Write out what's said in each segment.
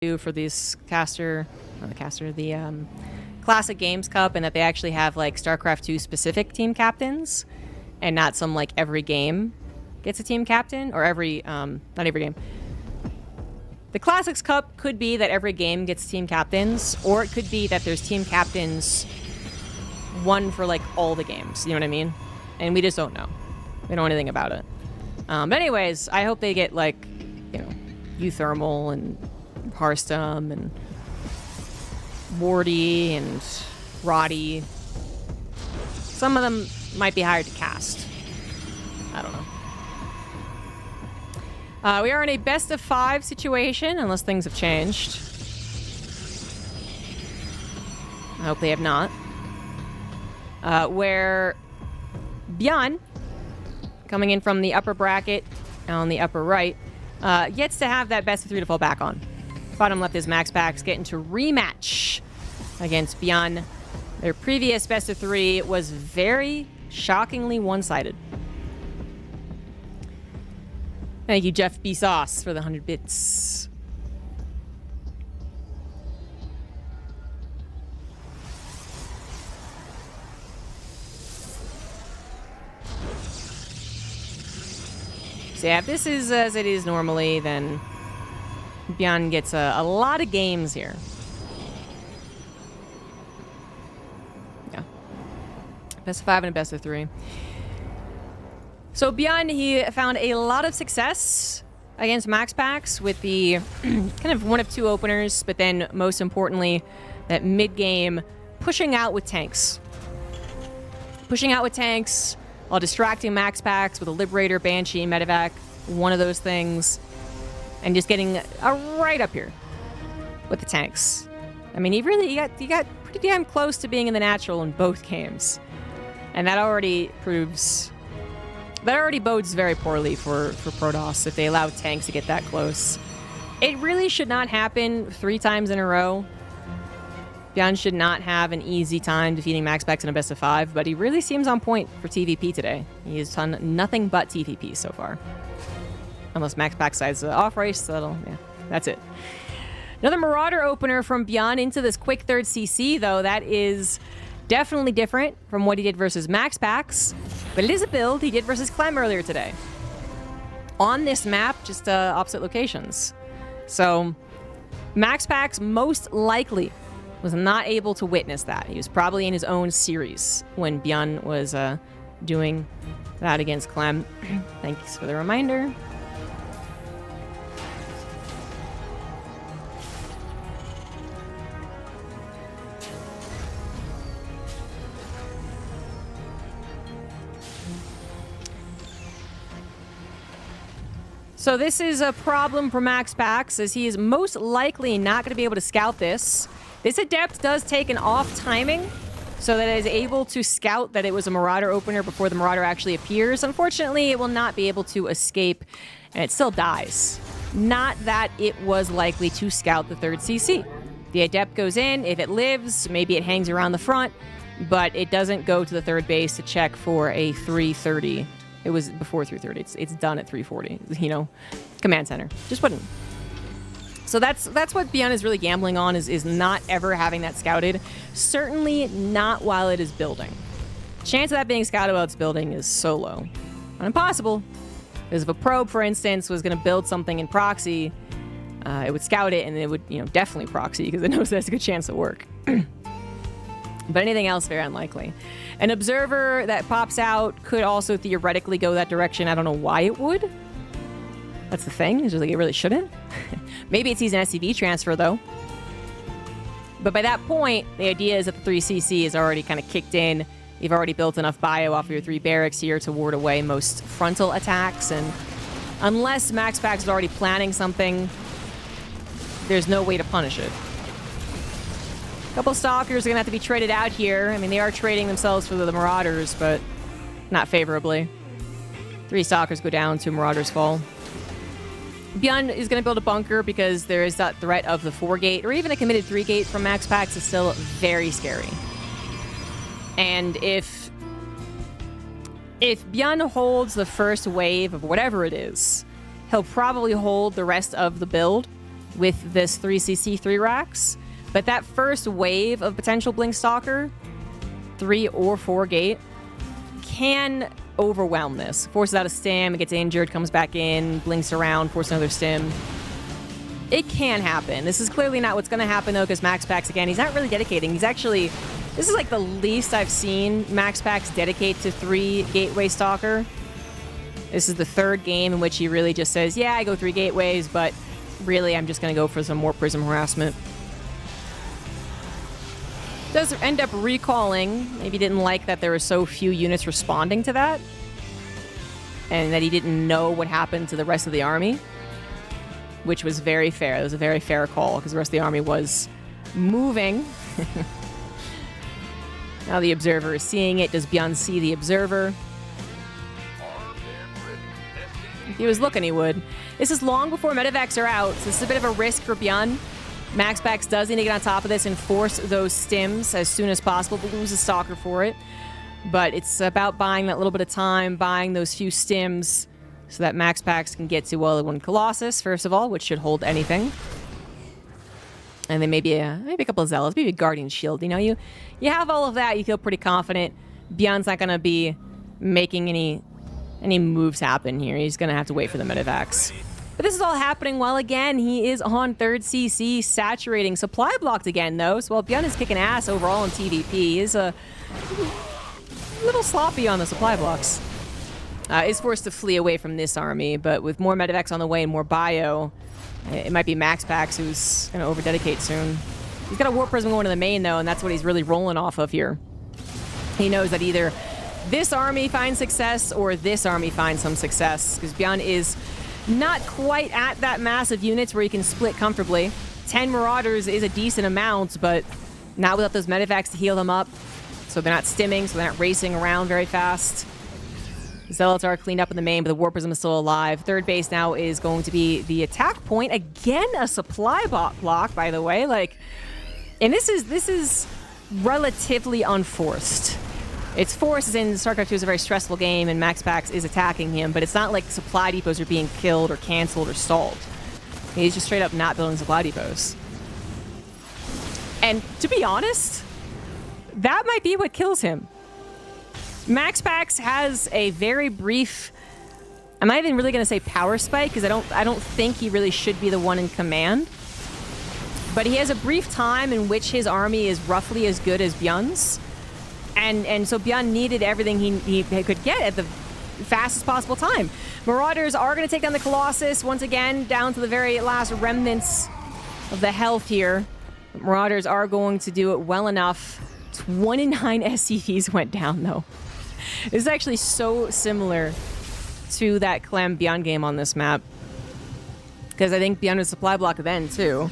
do for these Classic Games Cup, and that they actually have like StarCraft 2 specific team captains, and not some like every game gets a team captain, or every not every game. The Classics Cup could be that every game gets team captains, or it could be that there's team captains one for like all the games. You know what I mean? And we just don't know. We don't know anything about it. But anyways, I hope they get like, you know, Euthermal and Hearthstone and Wardy and Roddy. Some of them might be hired to cast. I don't know. We are in a best of 5 situation, unless things have changed. I hope they have not. Where Byun, coming in from the upper bracket on the upper right, gets to have that best of 3 to fall back on. Bottom left is MaxPax getting to rematch against Byun. Their previous best of 3 was very shockingly one-sided. Thank you, Jeff B. Sauce, for the 100 bits. So yeah, if this is as it is normally, then Byun gets a lot of games here. Yeah. Best of 5 and a best of 3. So Byun, he found a lot of success against MaxPax with the kind of one of 2 openers, but then most importantly, that mid-game pushing out with tanks. Pushing out with tanks while distracting MaxPax with a Liberator, Banshee, Medevac, one of those things, and just getting right up here with the tanks. I mean, he got pretty damn close to being in the natural in both games, and that already bodes very poorly for Protoss if they allow tanks to get that close. It really should not happen 3 times in a row. Byun should not have an easy time defeating MaxPax in a best of 5, but he really seems on point for TVP today. He has done nothing but TVP so far. Unless MaxPax decides to off race, so that's it. Another Marauder opener from Byun into this quick 3rd CC, though. That is definitely different from what he did versus MaxPax, but it is a build he did versus Clem earlier today. On this map, just opposite locations. So MaxPax most likely was not able to witness that. He was probably in his own series when Byun was doing that against Clem. Thanks for the reminder. So this is a problem for MaxPax, as he is most likely not going to be able to scout this. This Adept does take an off timing, so that it is able to scout that it was a Marauder opener before the Marauder actually appears. Unfortunately, it will not be able to escape, and it still dies. Not that it was likely to scout the 3rd CC. The Adept goes in. If it lives, maybe it hangs around the front, but it doesn't go to the 3rd base to check for a 330. It was before 330. It's done at 340. You know, command center. Just wouldn't. So that's what Byun is really gambling on, is not ever having that scouted. Certainly not while it is building. Chance of that being scouted while it's building is so low. Not impossible. Because if a probe, for instance, was going to build something in proxy, it would scout it, and it would, definitely proxy, because it knows there's a good chance at work. But anything else, very unlikely. An observer that pops out could also theoretically go that direction. I don't know why it would. That's the thing. It's just like it really shouldn't. Maybe it sees an SCV transfer, though. But by that point, the idea is that the 3CC is already kind of kicked in. You've already built enough bio off of your 3 barracks here to ward away most frontal attacks. And unless MaxPax is already planning something, there's no way to punish it. A couple Stalkers are going to have to be traded out here. I mean, they are trading themselves for the Marauders, but not favorably. 3 Stalkers go down, 2 Marauders fall. Byun is going to build a bunker because there is that threat of the 4-gate, or even a committed 3-gate from MaxPax is still very scary. And if Byun holds the first wave of whatever it is, he'll probably hold the rest of the build with this 3cc 3 racks. But that first wave of potential Blink Stalker, 3 or 4 gate, can overwhelm this. Forces out a stim, it gets injured, comes back in, blinks around, forces another stim. It can happen. This is clearly not what's going to happen, though, because MaxPax, again, he's not really dedicating. He's actually... This is like the least I've seen MaxPax dedicate to 3 Gateway Stalker. This is the 3rd game in which he really just says, yeah, I go 3 gateways, but really I'm just going to go for some more Prism harassment. Does end up recalling. Maybe didn't like that there were so few units responding to that. And that he didn't know what happened to the rest of the army. Which was very fair. It was a very fair call because the rest of the army was moving. Now the Observer is seeing it. Does Byun see the Observer? If he was looking, he would. This is long before medevacs are out, so this is a bit of a risk for Byun. MaxPax does need to get on top of this and force those stims as soon as possible, but lose a Stalker for it. But it's about buying that little bit of time, buying those few stims, so that MaxPax can get to, well, the one Colossus, first of all, which should hold anything. And then maybe a couple of Zealots, maybe a Guardian Shield. You know, you have all of that, you feel pretty confident. Byun's not going to be making any moves happen here. He's going to have to wait for the medevacs. But this is all happening while, again, he is on 3rd CC, saturating. Supply blocked again, though. So while Byun is kicking ass overall in TVP, he is a little sloppy on the supply blocks. Is forced to flee away from this army, but with more medevacs on the way and more bio, it might be MaxPax who's going to over-dedicate soon. He's got a Warp Prism going to the main, though, and that's what he's really rolling off of here. He knows that either this army finds success or this army finds some success, because Byun is not quite at that mass of units where he can split comfortably. 10 Marauders is a decent amount, but not without those medevacs to heal them up, so they're not stimming, so they're not racing around very fast. Zealots are cleaned up in the main, but the Warp Prism is still alive. 3rd base now is going to be the attack point. Again, a supply block, by the way. And this is relatively unforced. It's forced, as in StarCraft 2 is a very stressful game, and MaxPax is attacking him, but it's not like supply depots are being killed or canceled or stalled. He's just straight up not building supply depots. And to be honest, that might be what kills him. MaxPax has a very brief... I'm not even really going to say power spike, because I don't think he really should be the one in command. But he has a brief time in which his army is roughly as good as Byun's. And so Byun needed everything he could get at the fastest possible time. Marauders are going to take down the Colossus, once again, down to the very last remnants of the health here. Marauders are going to do it well enough. 29 SCVs went down, though. This is actually so similar to that Clem Byun game on this map. Because I think Byun was supply block then, too.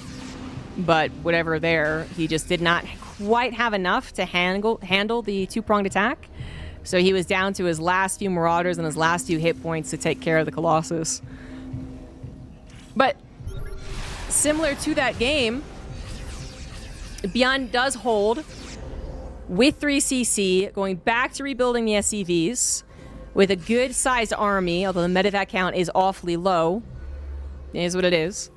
But whatever there, he just did not quite have enough to handle the 2-pronged attack. So he was down to his last few Marauders and his last few hit points to take care of the Colossus. But similar to that game, Byun does hold with 3cc, going back to rebuilding the SCVs with a good-sized army, although the medevac count is awfully low. It is what it is.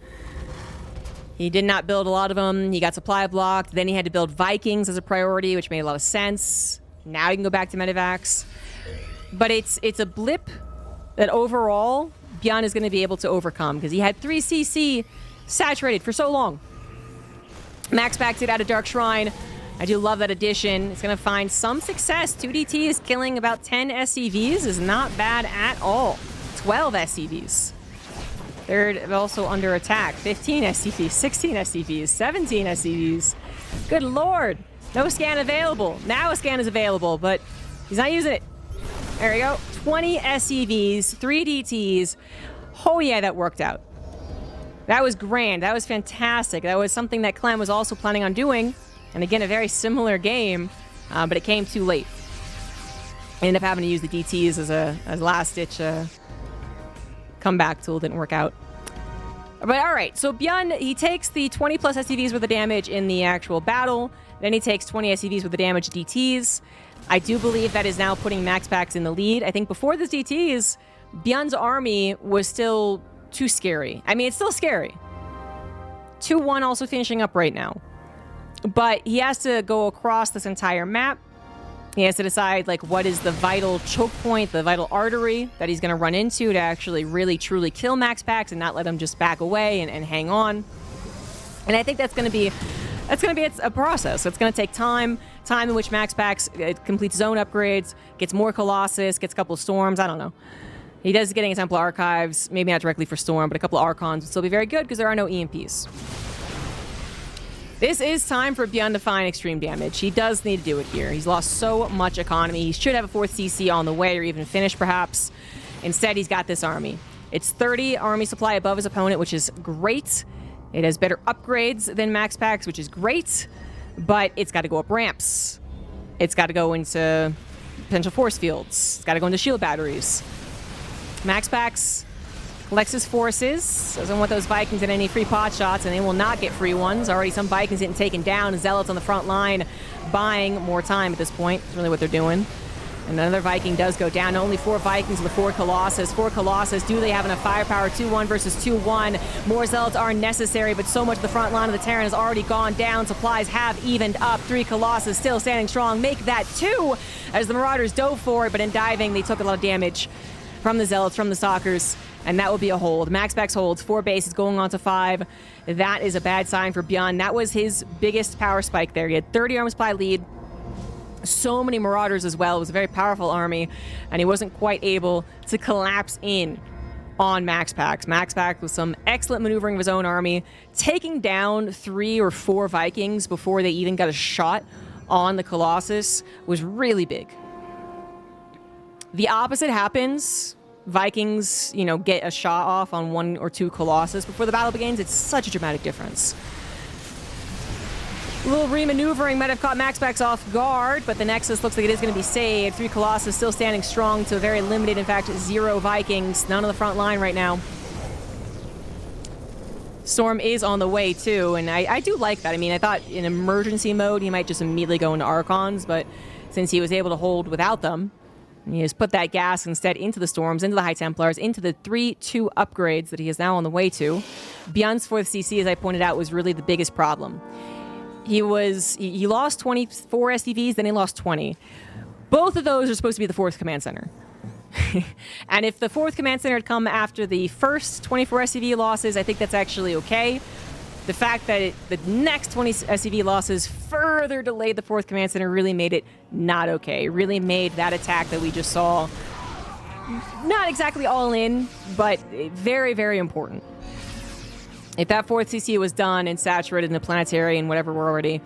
He did not build a lot of them. He got supply blocked. Then he had to build Vikings as a priority, which made a lot of sense. Now he can go back to medevacs. But it's a blip that overall Byun is going to be able to overcome, because he had 3cc saturated for so long. MaxPax did add a Dark Shrine. I do love that addition. It's going to find some success. 2DT is killing about 10 SCVs is not bad at all. 12 SCVs. 3rd also under attack. 15 SCVs, 16 SCVs, 17 SCVs. Good lord. No scan available. Now a scan is available, but he's not using it. There we go. 20 SCVs, 3 DTs. Oh yeah, that worked out. That was grand. That was fantastic. That was something that Clem was also planning on doing. And again, a very similar game, but it came too late. Ended up having to use the DTs as a last-ditch comeback tool. Didn't work out. But all right, so Byun, he takes the 20-plus SCVs worth of damage in the actual battle. Then he takes 20 SCVs worth of damage DTs. I do believe that is now putting MaxPax in the lead. I think before this DTs, Byun's army was still too scary. I mean, it's still scary. 2-1 also finishing up right now. But he has to go across this entire map. He has to decide, like, what is the vital choke point, the vital artery that he's going to run into to actually really, truly kill MaxPax and not let him just back away and hang on. And I think that's going to be a process. It's going to take time in which MaxPax completes zone upgrades, gets more Colossus, gets a couple of Storms. I don't know. He does getting a Temple Archives, maybe not directly for Storm, but a couple of Archons would still be very good because there are no EMPs. This is time for Byun to find extreme damage. He does need to do it here. He's lost so much economy. He should have a 4th CC on the way or even finish, perhaps. Instead, he's got this army. It's 30 army supply above his opponent, which is great. It has better upgrades than MaxPax, which is great. But it's got to go up ramps. It's got to go into potential force fields. It's got to go into shield batteries. MaxPax collects his forces, doesn't want those Vikings in any free pot shots, and they will not get free ones. Already some Vikings getting taken down. Zealots on the front line buying more time at this point. That's really what they're doing. And another Viking does go down. Only 4 Vikings with 4 Colossus. 4 Colossus. Do they have enough firepower? 2-1 versus 2-1. More Zealots are necessary, but so much of the front line of the Terran has already gone down. Supplies have evened up. 3 Colossus still standing strong. Make that 2 as the Marauders dove for it, but in diving, they took a lot of damage from the Zealots, from the Stalkers. And that will be a hold. MaxPax holds 4 bases going on to 5. That is a bad sign for Byun. That was his biggest power spike there. He had 30 armor supply lead. So many Marauders as well. It was a very powerful army. And he wasn't quite able to collapse in on MaxPax. MaxPax with some excellent maneuvering of his own army, taking down 3 or 4 Vikings before they even got a shot on the Colossus was really big. The opposite happens. Vikings, get a shot off on 1 or 2 Colossus before the battle begins. It's such a dramatic difference. A little remaneuvering might have caught MaxPax off guard, but the Nexus looks like it is going to be saved. 3 Colossus still standing strong to a very limited, in fact, 0 Vikings. None on the front line right now. Storm is on the way, too, and I do like that. I mean, I thought in emergency mode he might just immediately go into Archons, but since he was able to hold without them, he has put that gas instead into the Storms, into the High Templars, into the 3-2 upgrades that he is now on the way to. Byun's 4th CC, as I pointed out, was really the biggest problem. He lost 24 SCVs, then he lost 20. Both of those are supposed to be the 4th Command Center. And if the 4th Command Center had come after the first 24 SCV losses, I think that's actually okay. The fact that the next 20 SCV losses further delayed the 4th Command Center really made it not okay. Really made that attack that we just saw not exactly all in, but very, very important. If that 4th CC was done and saturated in the planetary and whatever we're already,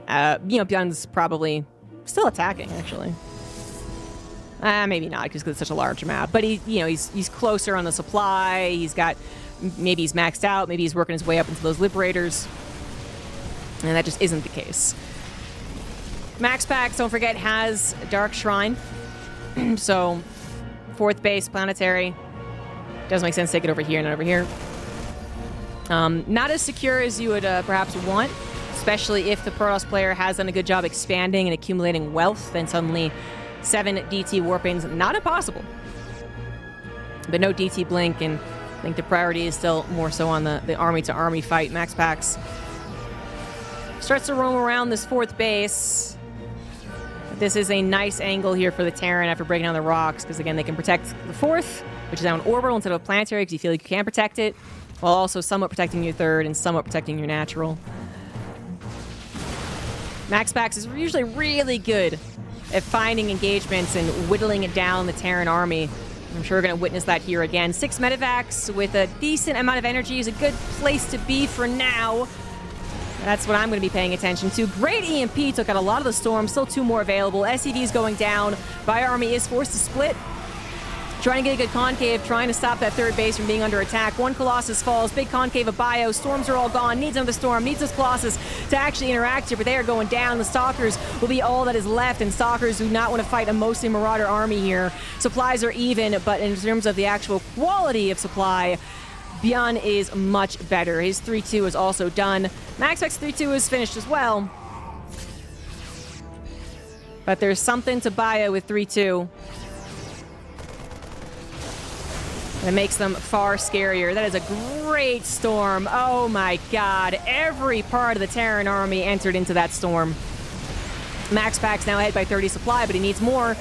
Byun's probably still attacking, actually. Maybe not, because it's such a large map. But he's closer on the supply. He's got... Maybe he's maxed out. Maybe he's working his way up into those Liberators. And that just isn't the case. MaxPax, don't forget, has Dark Shrine. So, 4th base, planetary. Doesn't make sense to take it over here, not over here. Not as secure as you would perhaps want. Especially if the Protoss player has done a good job expanding and accumulating wealth. Then suddenly, 7 DT warpings, not impossible. But no DT blink, and I think the priority is still more so on the army-to-army fight. MaxPax starts to roam around this 4th base. This is a nice angle here for the Terran after breaking down the rocks, because, again, they can protect the 4th, which is now an orbital instead of a planetary, because you feel like you can protect it, while also somewhat protecting your 3rd and somewhat protecting your natural. MaxPax is usually really good at finding engagements and whittling it down the Terran army. I'm sure we're going to witness that here again. 6 medevacs with a decent amount of energy is a good place to be for now. That's what I'm going to be paying attention to. Great EMP took out a lot of the Storm. Still 2 more available. SCVs going down. Bio Army is forced to split. Trying to get a good concave, trying to stop that 3rd base from being under attack. 1 Colossus falls, big concave of bio. Storms are all gone, needs another Storm, needs this Colossus to actually interact here, but they are going down. The Stalkers will be all that is left, and Stalkers do not want to fight a mostly Marauder army here. Supplies are even, but in terms of the actual quality of supply, Byun is much better. His 3-2 is also done. MaxPax 3-2 is finished as well. But there's something to bio with 3-2. That makes them far scarier. That is a great storm. Oh my god. Every part of the Terran army entered into that storm. MaxPax now ahead by 30 supply, but he needs more.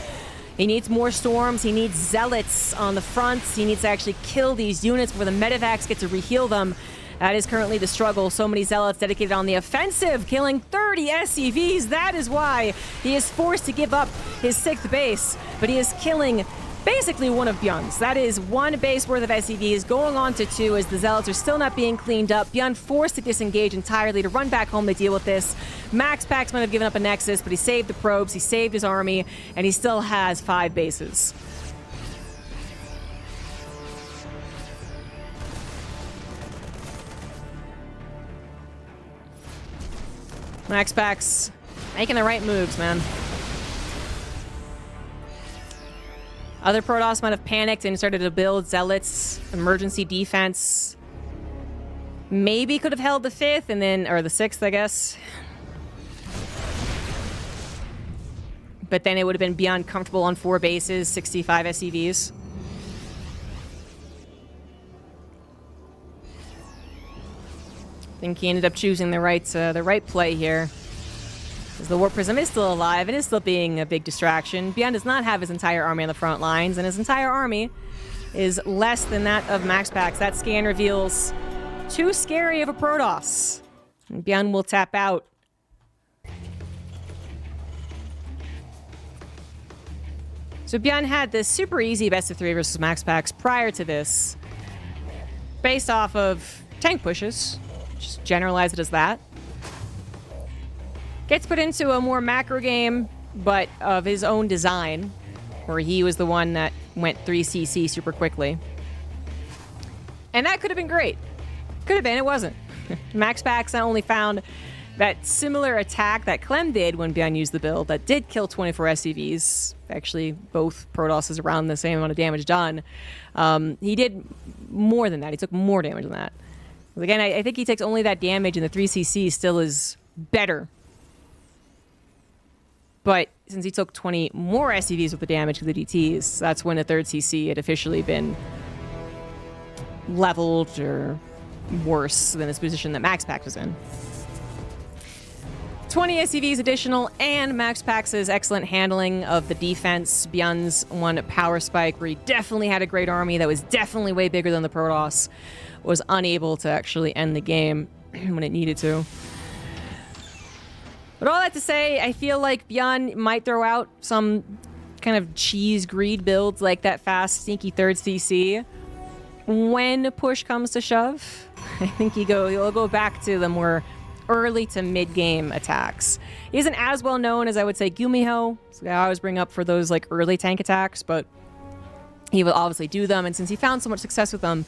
He needs more storms. He needs zealots on the fronts. He needs to actually kill these units before the medevacs get to reheal them. That is currently the struggle. So many zealots dedicated on the offensive, killing 30 SCVs. That is why he is forced to give up his 6th base, but he is killing basically one of Byun's. That is 1 base worth of SCVs going on to 2 as the zealots are still not being cleaned up. Byun forced to disengage entirely to run back home to deal with this. MaxPax might have given up a nexus, but he saved the probes, he saved his army, and he still has 5 bases. MaxPax making the right moves, man. Other Protoss might have panicked and started to build zealots, emergency defense. Maybe could have held the 5th and then, or the 6th, I guess. But then it would have been beyond comfortable on 4 bases, 65 SCVs. I think he ended up choosing the right play here. Because the Warp Prism is still alive and is still being a big distraction. Byun does not have his entire army on the front lines, and his entire army is less than that of MaxPax. That scan reveals too scary of a Protoss. And Byun will tap out. So Byun had this super easy best of 3 versus MaxPax prior to this, based off of tank pushes. Just generalize it as that. Gets put into a more macro game, but of his own design, where he was the one that went 3cc super quickly. And that could have been great. Could have been, it wasn't. MaxPax not only found that similar attack that Clem did when Byun used the build that did kill 24 SCVs. Actually, both Protosses around the same amount of damage done. He did more than that. He took more damage than that. Again, I think he takes only that damage, and the 3cc still is better. But since he took 20 more SCVs with the damage to the DTs, that's when the 3rd CC had officially been leveled or worse than his position that MaxPax was in. 20 SCVs additional, and MaxPax's excellent handling of the defense. Byun's 1 power spike, where he definitely had a great army that was definitely way bigger than the Protoss, was unable to actually end the game when it needed to. But all that to say, I feel like Byun might throw out some kind of cheese greed builds like that fast, sneaky 3rd CC when push comes to shove. I think he'll go back to the more early to mid-game attacks. He isn't as well known as I would say Gumiho, so I always bring up for those like early tank attacks, but he will obviously do them. And since he found so much success with them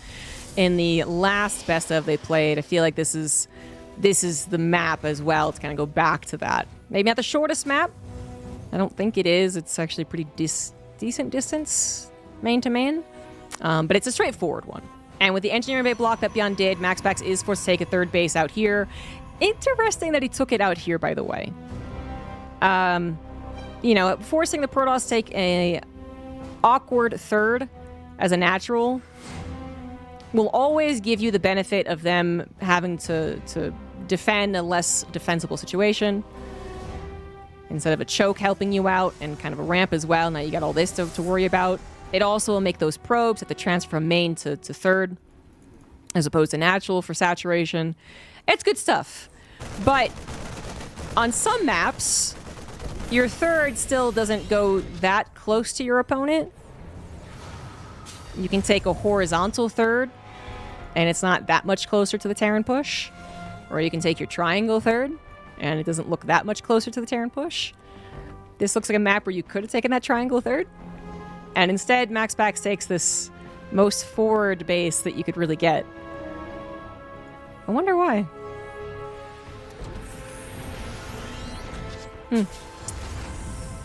in the last best of they played, I feel like this is the map as well to kind of go back to that. Maybe not the shortest map. I don't think it is. It's actually pretty decent distance, main to main. But it's a straightforward one. And with the engineering bay block that Byun did, MaxPax is forced to take a 3rd base out here. Interesting that he took it out here, by the way. Forcing the Protoss to take a awkward 3rd as a natural will always give you the benefit of them having to defend a less defensible situation. Instead of a choke helping you out and kind of a ramp as well, now you got all this to worry about. It also will make those probes have to transfer from main to 3rd, as opposed to natural for saturation. It's good stuff. But on some maps, your 3rd still doesn't go that close to your opponent. You can take a horizontal 3rd, and it's not that much closer to the Terran push. Or you can take your triangle 3rd, and it doesn't look that much closer to the Terran push. This looks like a map where you could have taken that triangle 3rd. And instead, MaxPax takes this most forward base that you could really get. I wonder why.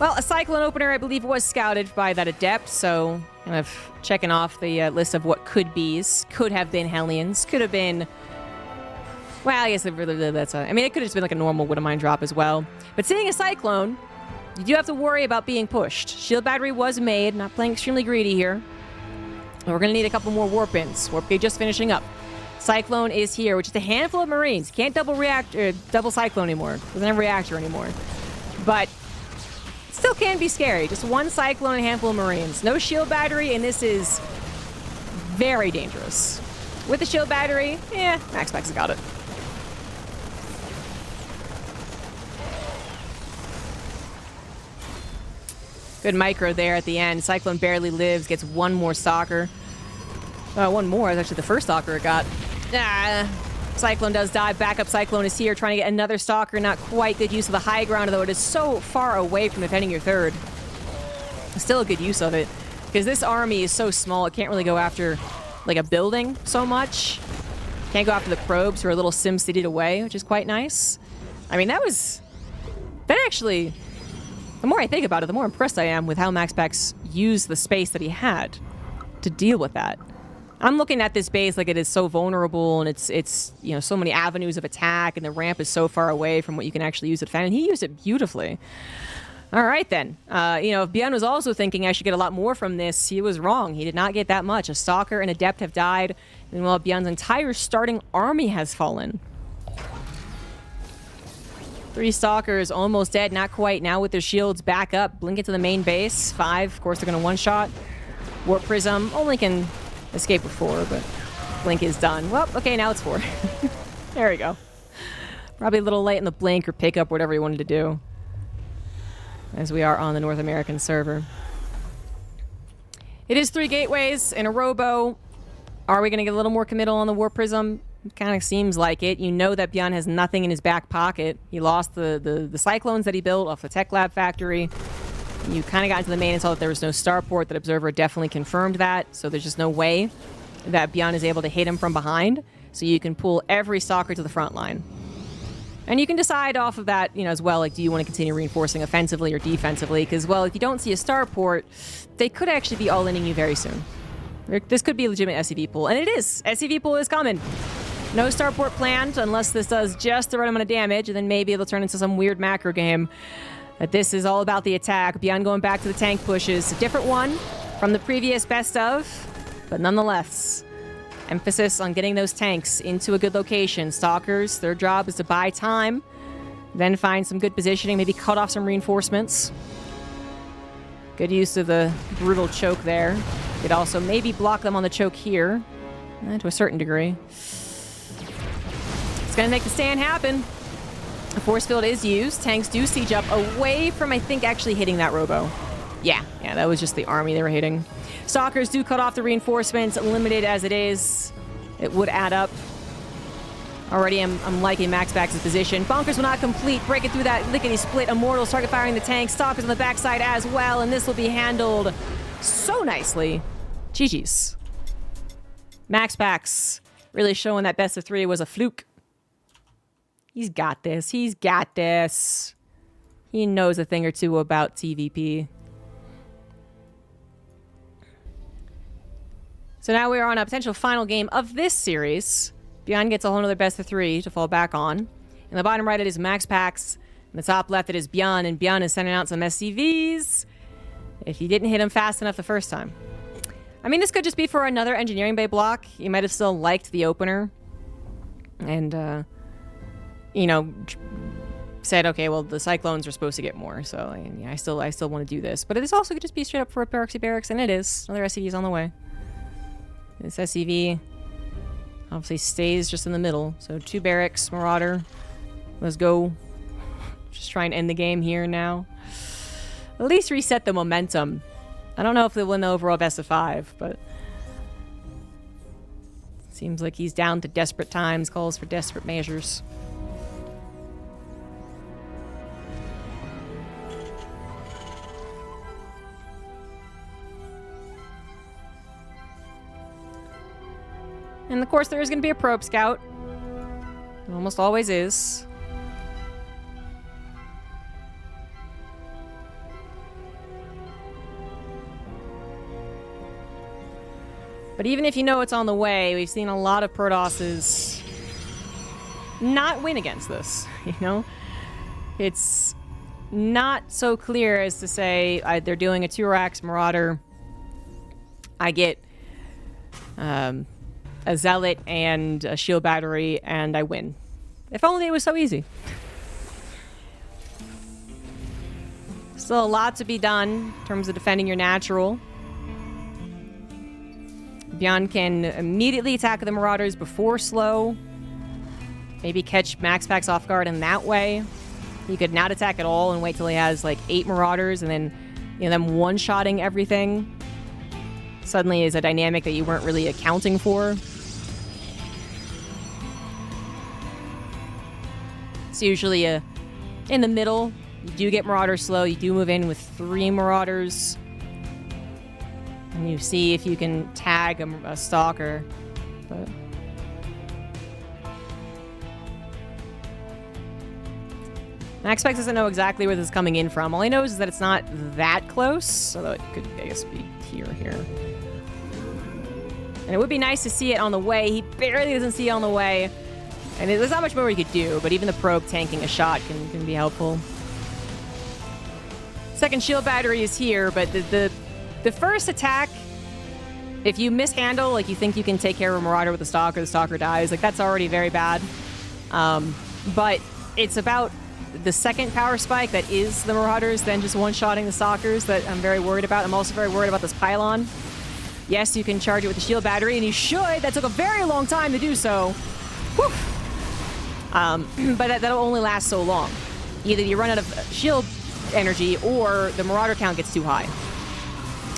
Well, a Cyclone opener, I believe, was scouted by that Adept, so kind of checking off the list of what could be's. Could have been Hellions. Could have been... Well, I guess it could have just been like a normal Widowmine drop as well. But seeing a Cyclone, you do have to worry about being pushed. Shield Battery was made, not playing extremely greedy here. We're going to need a couple more warp ins. Warp gate just finishing up. Cyclone is here, which is a handful of Marines. Can't double Cyclone anymore. Doesn't have reactor anymore. But still can be scary. Just one Cyclone and a handful of Marines. No shield battery, and this is very dangerous. With the shield battery, MaxPax has got it. Good micro there at the end. Cyclone barely lives, gets one more Stalker. One more is actually the first Stalker it got. Cyclone does die. Backup Cyclone is here, trying to get another Stalker. Not quite good use of the high ground, though it is so far away from defending your third. Still a good use of it, because this army is so small, it can't really go after like a building so much. Can't go after the probes who are a little sim-citied away, which is quite nice. I mean, that actually, the more I think about it, the more impressed I am with how MaxPax used the space that he had to deal with that. I'm looking at this base like it is so vulnerable, and it's so many avenues of attack, and the ramp is so far away from what you can actually use to defend, and he used it beautifully. All right, then. If Byun was also thinking I should get a lot more from this, he was wrong. He did not get that much. A Stalker and Adept have died, meanwhile Byun's entire starting army has fallen. 3 Stalkers almost dead, not quite. Now with their shields back up, blink into the main base. 5, of course, they're going to one-shot. Warp Prism only can escape with 4, but blink is done. Well, okay, now it's 4. There we go. Probably a little late in the blink or pick up whatever you wanted to do, as we are on the North American server. It is 3 gateways and a robo. Are we going to get a little more committal on the Warp Prism? It kind of seems like it. You know that Byun has nothing in his back pocket. He lost the Cyclones that he built off the Tech Lab factory. You kind of got into the main and saw that there was no starport. That Observer definitely confirmed that. So there's just no way that Byun is able to hit him from behind. So you can pull every Stalker to the front line. And you can decide off of that, as well, like, do you want to continue reinforcing offensively or defensively? Because, well, if you don't see a starport, they could actually be all-inning you very soon. This could be a legitimate SCV pool. And it is. SCV pool is coming. No starport planned unless this does just the right amount of damage, and then maybe it'll turn into some weird macro game. But this is all about the attack. Byun going back to the tank pushes. A different one from the previous best of, but nonetheless, emphasis on getting those tanks into a good location. Stalkers, their job is to buy time, then find some good positioning, maybe cut off some reinforcements. Good use of the brutal choke there. Could also maybe block them on the choke here, to a certain degree. It's going to make the stand happen. A force field is used. Tanks do siege up away from, I think, actually hitting that robo. Yeah, that was just the army they were hitting. Stalkers do cut off the reinforcements, limited as it is. It would add up. Already I'm liking MaxPax's position. Bunkers will not complete. Breaking through that lickety-split. Immortals target firing the tank. Stalkers on the backside as well, and this will be handled so nicely. GG's. MaxPax really showing that best of 3 was a fluke. He's got this. He's got this. He knows a thing or two about TVP. So now we are on a potential final game of this series. Byun gets a whole other best of 3 to fall back on. In the bottom right, it is MaxPax. In the top left, it is Byun, and Byun is sending out some SCVs if you didn't hit him fast enough the first time. I mean, this could just be for another engineering bay block. You might have still liked the opener. And, said, okay, well, the Cyclones are supposed to get more, so I still want to do this. But this also could just be straight up for a barracks, and it is. Another SCV is on the way. This SCV obviously stays just in the middle. So 2 barracks, Marauder. Let's go. Just try and end the game here now. At least reset the momentum. I don't know if they'll win the overall best of 5, but seems like he's down to desperate times, calls for desperate measures. And of course, there is going to be a probe scout. It almost always is. But even if you know it's on the way, we've seen a lot of Protosses not win against this, It's not so clear as to say they're doing a 2-racks Marauder. I get a zealot and a shield battery, and I win. If only it was so easy. Still a lot to be done in terms of defending your natural. Byun can immediately attack the Marauders before slow. Maybe catch MaxPax off guard in that way. He could not attack at all and wait till he has like 8 Marauders, and then them one-shotting everything suddenly is a dynamic that you weren't really accounting for. It's usually in the middle. You do get Marauders slow. You do move in with 3 Marauders. And you see if you can tag a Stalker. But MaxPax doesn't know exactly where this is coming in from. All he knows is that it's not that close. Although it could, I guess, be here. And it would be nice to see it on the way. He barely doesn't see it on the way. And there's not much more he could do, but even the probe tanking a shot can be helpful. Second shield battery is here, but the first attack, if you mishandle, like you think you can take care of a Marauder with a Stalker, the Stalker dies, like that's already very bad. But it's about the second power spike that is the Marauders, then just one-shotting the Stalkers that I'm very worried about. I'm also very worried about this pylon. Yes, you can charge it with the shield battery, and you should. That took a very long time to do so. Whew. But that'll only last so long. Either you run out of shield energy or the Marauder count gets too high.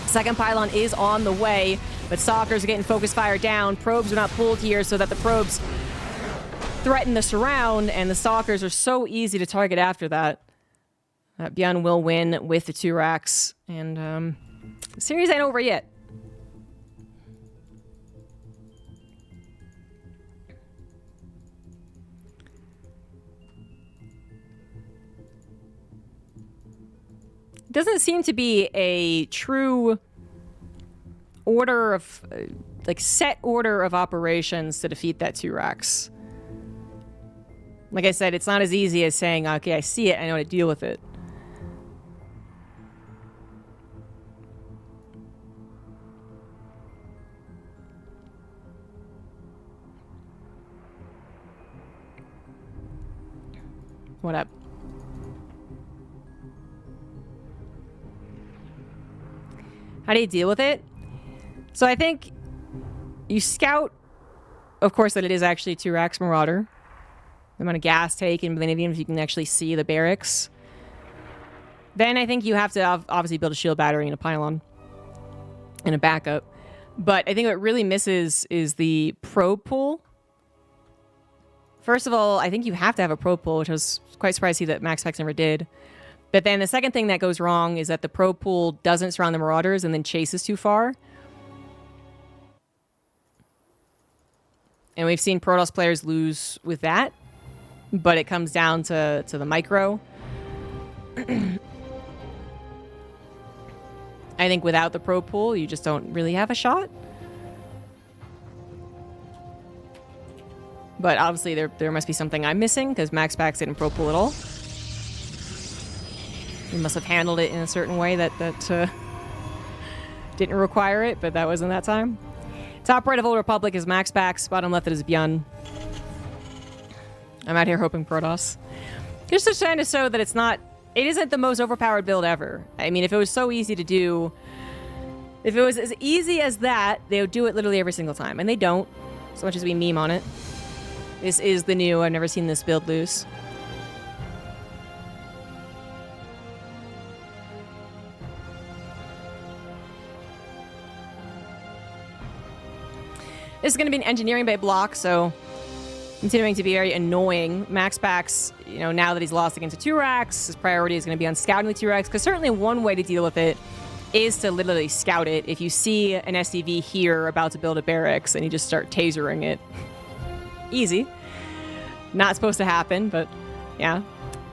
Second pylon is on the way, but Stalkers are getting focus fire down. Probes are not pulled here so that the probes threaten the surround, and the Stalkers are so easy to target after that. Byun will win with the 2 racks, and the series ain't over yet. Doesn't seem to be a true order of, like, set order of operations to defeat that 2 racks. Like I said, it's not as easy as saying, okay, I see it, I know how to deal with it. What up? How do you deal with it? So I think you scout, of course, that it is actually 2 racks Marauder. The amount of gas taken, but then even if you can actually see the barracks. Then I think you have to obviously build a shield battery and a pylon and a backup. But I think what really misses is the probe pool. First of all, I think you have to have a probe pool, which I was quite surprised to see that MaxPax never did. But then the second thing that goes wrong is that the probe pool doesn't surround the Marauders and then chases too far. And we've seen Protoss players lose with that. But it comes down to the micro. I think without the probe pool, you just don't really have a shot. But obviously there must be something I'm missing, because MaxPax didn't probe pool at all. He must have handled it in a certain way that didn't require it, but that wasn't that time. Top right of Old Republic is MaxPax. Bottom left is Byun. I'm out here hoping Protoss. Just to trying to show that it isn't the most overpowered build ever. I mean, if it was so easy to do, if it was as easy as that, they would do it literally every single time. And they don't, so much as we meme on it. This is the new, I've never seen this build lose. This is going to be an engineering bay block, so continuing to be very annoying. MaxPax, now that he's lost against the 2 racks, his priority is going to be on scouting the 2 racks, because certainly one way to deal with it is to literally scout it. If you see an SCV here about to build a barracks, and you just start tasering it. Easy. Not supposed to happen, but yeah.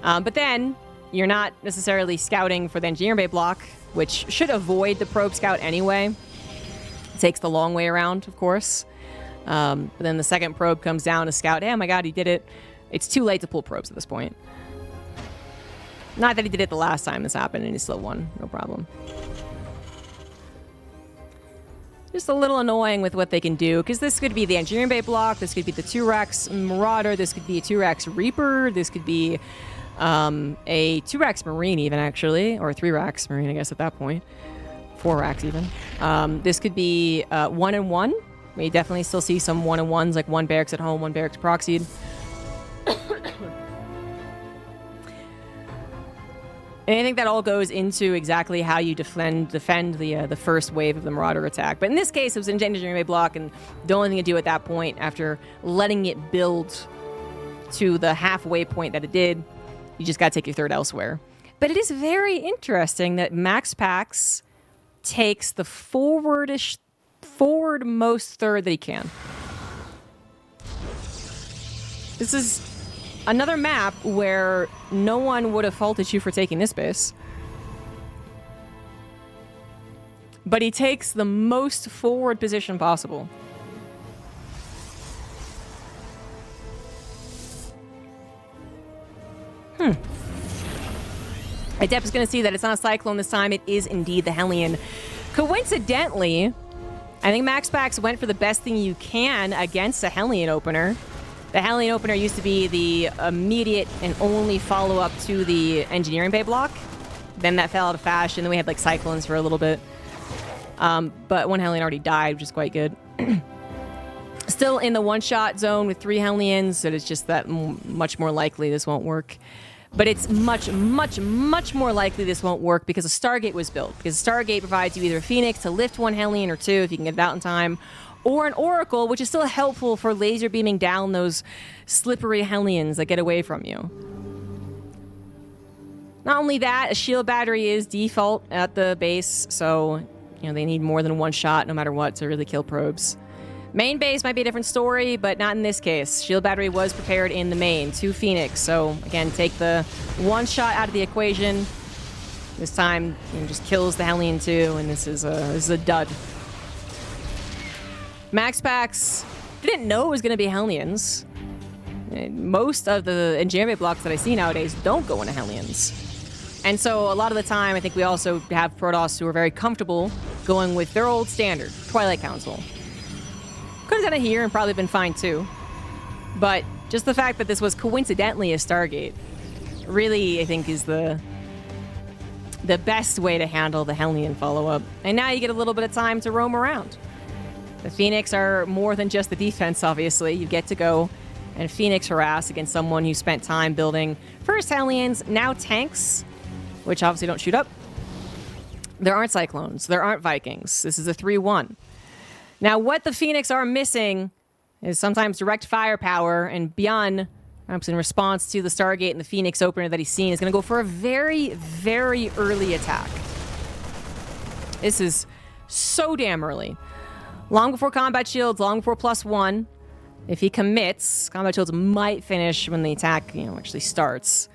But then, you're not necessarily scouting for the engineering bay block, which should avoid the probe scout anyway. It takes the long way around, of course. But then the second probe comes down to scout. Oh my god, he did it. It's too late to pull probes at this point. Not that he did it the last time this happened and he still won. No problem. just a little annoying with what they can do, because this could be the Engineering Bay block, this could be the 2-Rex Marauder, this could be a 2-Rex Reaper, this could be a 2-Rex Marine even, actually, or a 3-Rex Marine, I guess, at that point. 4-Rex even. This could be 1-and-1. We definitely still see some 1-and-1s, like 1 barracks at home, 1 barracks proxied. And I think that all goes into exactly how you defend the first wave of the Marauder attack. But in this case, it was an Engineering Bay block, and the only thing to do at that point, after letting it build to the halfway point that it did, you just got to take your third elsewhere. But it is very interesting that MaxPax takes the forwardmost third that he can. This is another map where no one would have faulted you for taking this base. But he takes the most forward position possible. Adept is going to see that it's not a Cyclone this time. It is indeed the Hellion. Coincidentally, I think MaxPax went for the best thing you can against a Hellion opener. The Hellion opener used to be the immediate and only follow-up to the Engineering Bay block. Then that fell out of fashion. Then we had like Cyclones for a little bit. But one Hellion already died, which is quite good. Still in the one-shot zone with 3 Hellions, so it's just that much more likely this won't work. But it's much, much, much more likely this won't work because a Stargate was built. Because a Stargate provides you either a Phoenix to lift 1 Hellion or 2 if you can get it out in time, or an Oracle, which is still helpful for laser beaming down those slippery Hellions that get away from you. Not only that, a shield battery is default at the base, so they need more than 1 shot no matter what to really kill probes. Main base might be a different story, but not in this case. Shield battery was prepared in the main, 2 Phoenix, so again, take the 1 shot out of the equation. This time, just kills the Hellion too, and this is a dud. MaxPax didn't know it was going to be Hellions. Most of the Engineering Bay blocks that I see nowadays don't go into Hellions. And so a lot of the time, I think we also have Protoss who are very comfortable going with their old standard, Twilight Council. Could have done it here and probably been fine too. But just the fact that this was coincidentally a Stargate really, I think, is the best way to handle the Hellion follow-up. And now you get a little bit of time to roam around. The Phoenix are more than just the defense, obviously. You get to go and Phoenix harass against someone who spent time building first Hellions, now tanks, which obviously don't shoot up. There aren't Cyclones. There aren't Vikings. This is a 3-1. Now, what the Phoenix are missing is sometimes direct firepower, and Byun, perhaps in response to the Stargate and the Phoenix opener that he's seen, is going to go for a very, very early attack. This is so damn early. Long before combat shields, long before +1. If he commits, combat shields might finish when the attack, actually starts.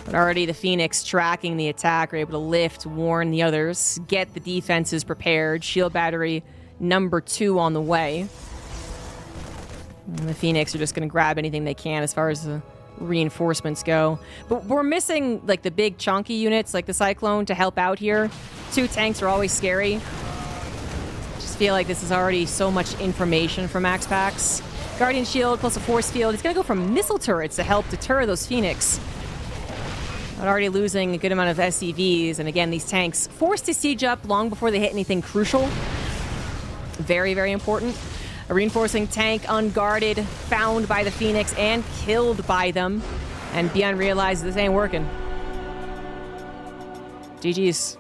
But already the Phoenix tracking the attack are able to lift, warn the others, get the defenses prepared. Shield battery number 2 on the way. And the Phoenix are just going to grab anything they can as far as the reinforcements go. But we're missing like the big chunky units like the Cyclone to help out here. 2 tanks are always scary. Just feel like this is already so much information for MaxPax. Guardian Shield plus a Force Field. He's going to go for missile turrets to help deter those Phoenix. But already losing a good amount of SCVs. And again, these tanks forced to siege up long before they hit anything crucial. Very, very important. A reinforcing tank unguarded, found by the Phoenix and killed by them. And Byun realizes this ain't working. GG's.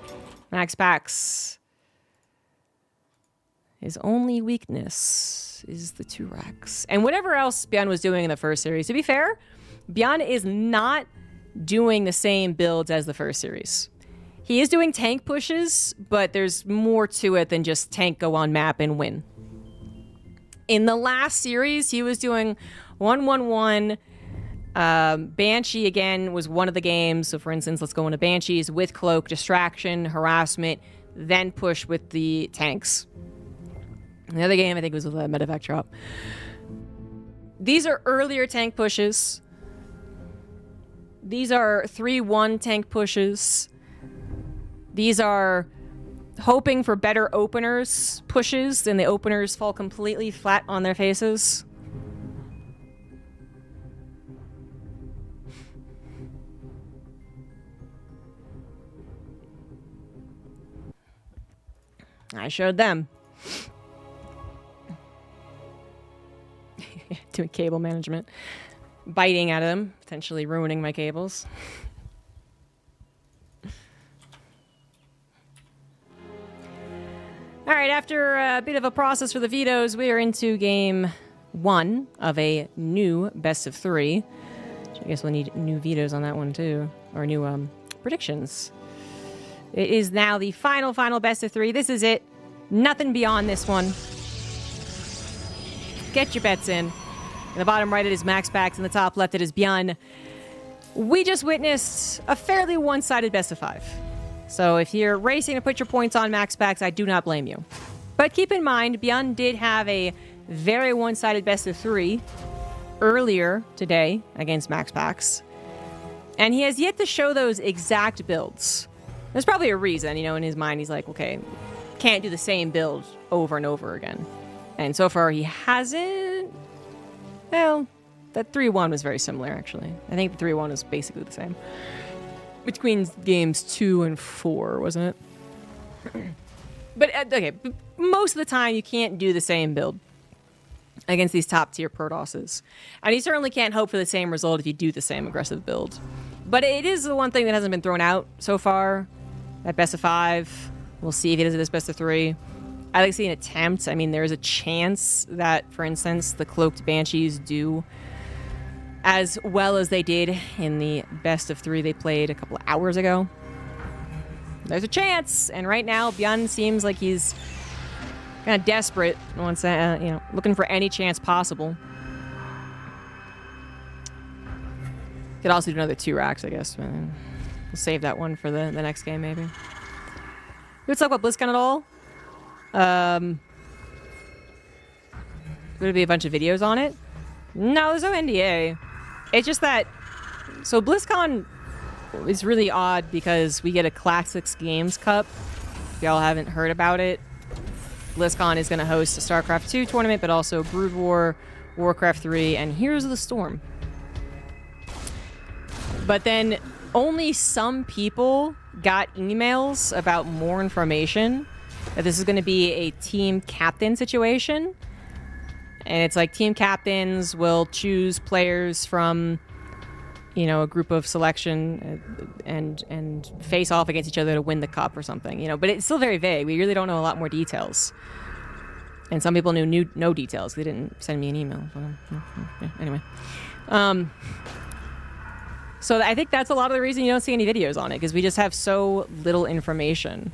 MaxPax. His only weakness is the 2-Rex. And whatever else Byun was doing in the first series, to be fair, Byun is not doing the same builds as the first series. He is doing tank pushes, but there's more to it than just tank go on map and win. In the last series, he was doing 1-1-1. Banshee, again, was one of the games. So, for instance, let's go into Banshees with Cloak, Distraction, Harassment, then push with the tanks. The other game, I think, was with a medevac drop. These are earlier tank pushes. These are 3-1 tank pushes. These are hoping for better openers pushes, then the openers fall completely flat on their faces. I showed them. Doing cable management. Biting at them, potentially ruining my cables. All right, after a bit of a process for the vetoes, we are into game 1 of a new best of 3. I guess we'll need new vetoes on that one too, or new predictions. It is now the final best of 3. This is it. Nothing beyond this one. Get your bets in. In the bottom right, it is MaxPax. In the top left, it is Byun. We just witnessed a fairly one-sided best of 5. So if you're racing to put your points on MaxPax, I do not blame you. But keep in mind, Byun did have a very one-sided best of 3 earlier today against MaxPax. And he has yet to show those exact builds. There's probably a reason, you know, in his mind, he's like, okay, can't do the same build over and over again. And so far, he hasn't. Well, that 3-1 was very similar, actually. I think the 3-1 is basically the same. Between games 2 and 4, wasn't it? But, okay, most of the time, you can't do the same build against these top-tier Protosses. And you certainly can't hope for the same result if you do the same aggressive build. But it is the one thing that hasn't been thrown out so far. At best of 5, we'll see if he does it as best of 3. I like to see an attempt. I mean, there's a chance that, for instance, the Cloaked Banshees do as well as they did in the best of 3 they played a couple of hours ago. There's a chance, and right now, Byun seems like he's kind of desperate, wants looking for any chance possible. Could also do another 2 racks, I guess. We'll save that one for the next game, maybe. Let's talk about BlizzCon at all. There's gonna be a bunch of videos on it. No, there's no NDA. It's just that. So BlizzCon is really odd because we get a Classics Games Cup. If y'all haven't heard about it, BlizzCon is gonna host a StarCraft 2 tournament, but also Brood War, Warcraft 3, and Heroes of the Storm. But then only some people got emails about more information. That this is going to be a team captain situation. And it's like team captains will choose players from, you know, a group of selection and face off against each other to win the cup or something, you know. But it's still very vague. We really don't know a lot more details. And some people knew no details. They didn't send me an email. Anyway. So I think that's a lot of the reason you don't see any videos on it, because we just have so little information.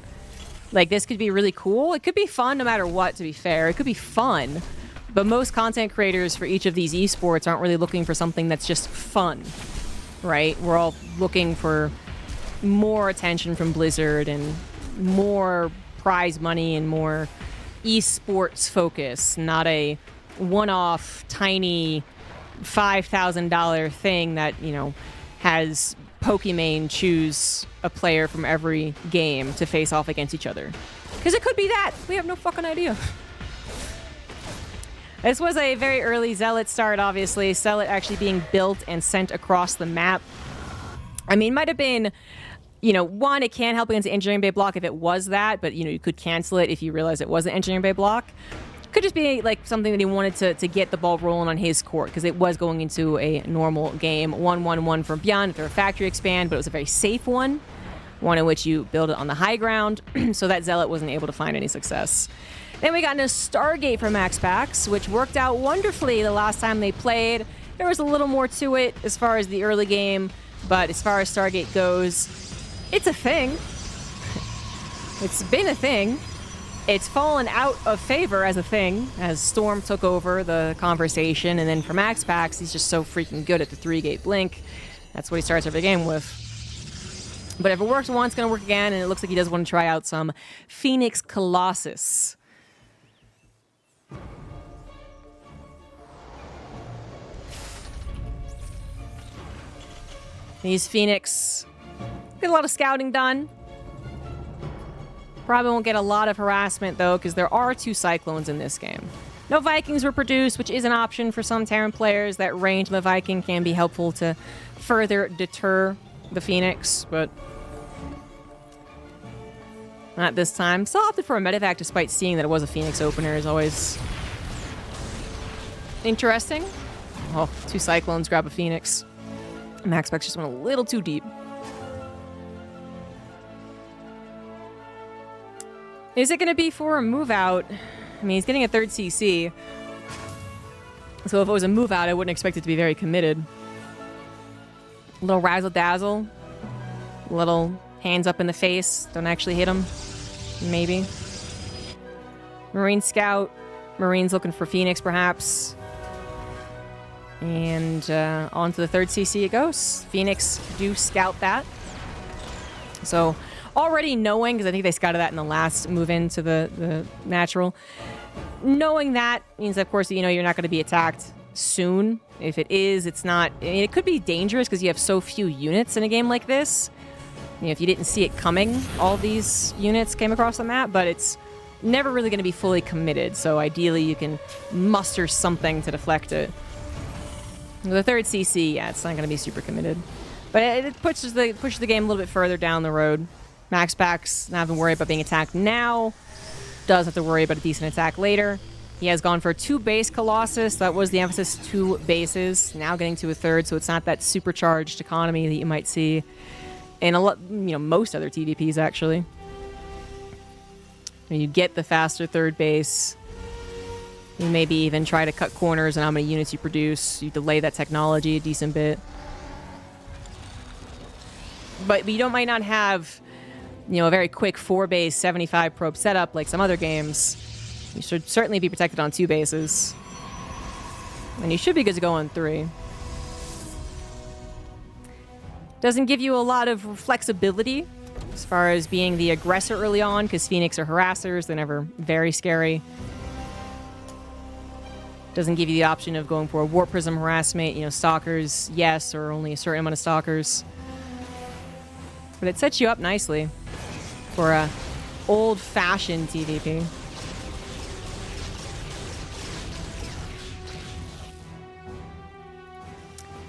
Like, this could be really cool. It could be fun no matter what, to be fair. It could be fun. But most content creators for each of these esports aren't really looking for something that's just fun, right? We're all looking for more attention from Blizzard and more prize money and more esports focus, not a one-off, tiny $5,000 thing that, you know, has Pokimane choose a player from every game to face off against each other. Because it could be that. We have no fucking idea. This was a very early Zealot start, obviously. Zealot actually being built and sent across the map. I mean, might have been, you know, one, it can't help against the Engineering Bay block if it was that, but, you know, you could cancel it if you realize it was an Engineering Bay block. Could just be like something that he wanted to get the ball rolling on his court, because it was going into a normal game. 1-1-1 for Byun through a factory expand, but it was a very safe one in which you build it on the high ground, so that Zealot wasn't able to find any success. Then we got into Stargate for MaxPax, which worked out wonderfully the last time they played. There was a little more to it as far as the early game, but as far as Stargate goes, it's a thing. It's been a thing. It's fallen out of favor as a thing, as Storm took over the conversation, and then for MaxPax, he's just so freaking good at the 3-gate blink. That's what he starts every game with. But if it works once, it's going to work again, and it looks like he does want to try out some Phoenix Colossus. These Phoenix get a lot of scouting done. Probably won't get a lot of harassment, though, because there are 2 Cyclones in this game. No Vikings were produced, which is an option for some Terran players. That range of the Viking can be helpful to further deter the Phoenix, but not this time. Still opted for a medevac despite seeing that it was a Phoenix opener is always interesting. Oh, 2 Cyclones grab a Phoenix. MaxPax just went a little too deep. Is it going to be for a move out? I mean, he's getting a 3rd CC. So if it was a move out, I wouldn't expect it to be very committed. A little razzle dazzle. A little hands up in the face. Don't actually hit him. Maybe. Marine Scout. Marine's looking for Phoenix, perhaps. And on to the 3rd CC it goes. Phoenix do scout that. So already knowing, because I think they scouted that in the last move into the natural, knowing that means, of course, you're not going to be attacked soon. If it is, it's not. I mean, it could be dangerous because you have so few units in a game like this. If you didn't see it coming, all these units came across the map, but it's never really going to be fully committed. So ideally, you can muster something to deflect it. The 3rd CC, yeah, it's not going to be super committed. But it pushes the game a little bit further down the road. MaxPax not having to worry about being attacked now. Does have to worry about a decent attack later. He has gone for 2 base Colossus. That was the emphasis, 2 bases. Now getting to a 3rd, so it's not that supercharged economy that you might see in a lot, most other TVPs, actually. You get the faster 3rd base. You maybe even try to cut corners on how many units you produce. You delay that technology a decent bit. But you might not have, a very quick 4-base, 75 probe setup like some other games. You should certainly be protected on 2 bases. And you should be good to go on 3. Doesn't give you a lot of flexibility as far as being the aggressor early on, because Phoenix are harassers. They're never very scary. Doesn't give you the option of going for a Warp Prism harassment. Stalkers, yes, or only a certain amount of Stalkers. But it sets you up nicely for a old-fashioned TVP.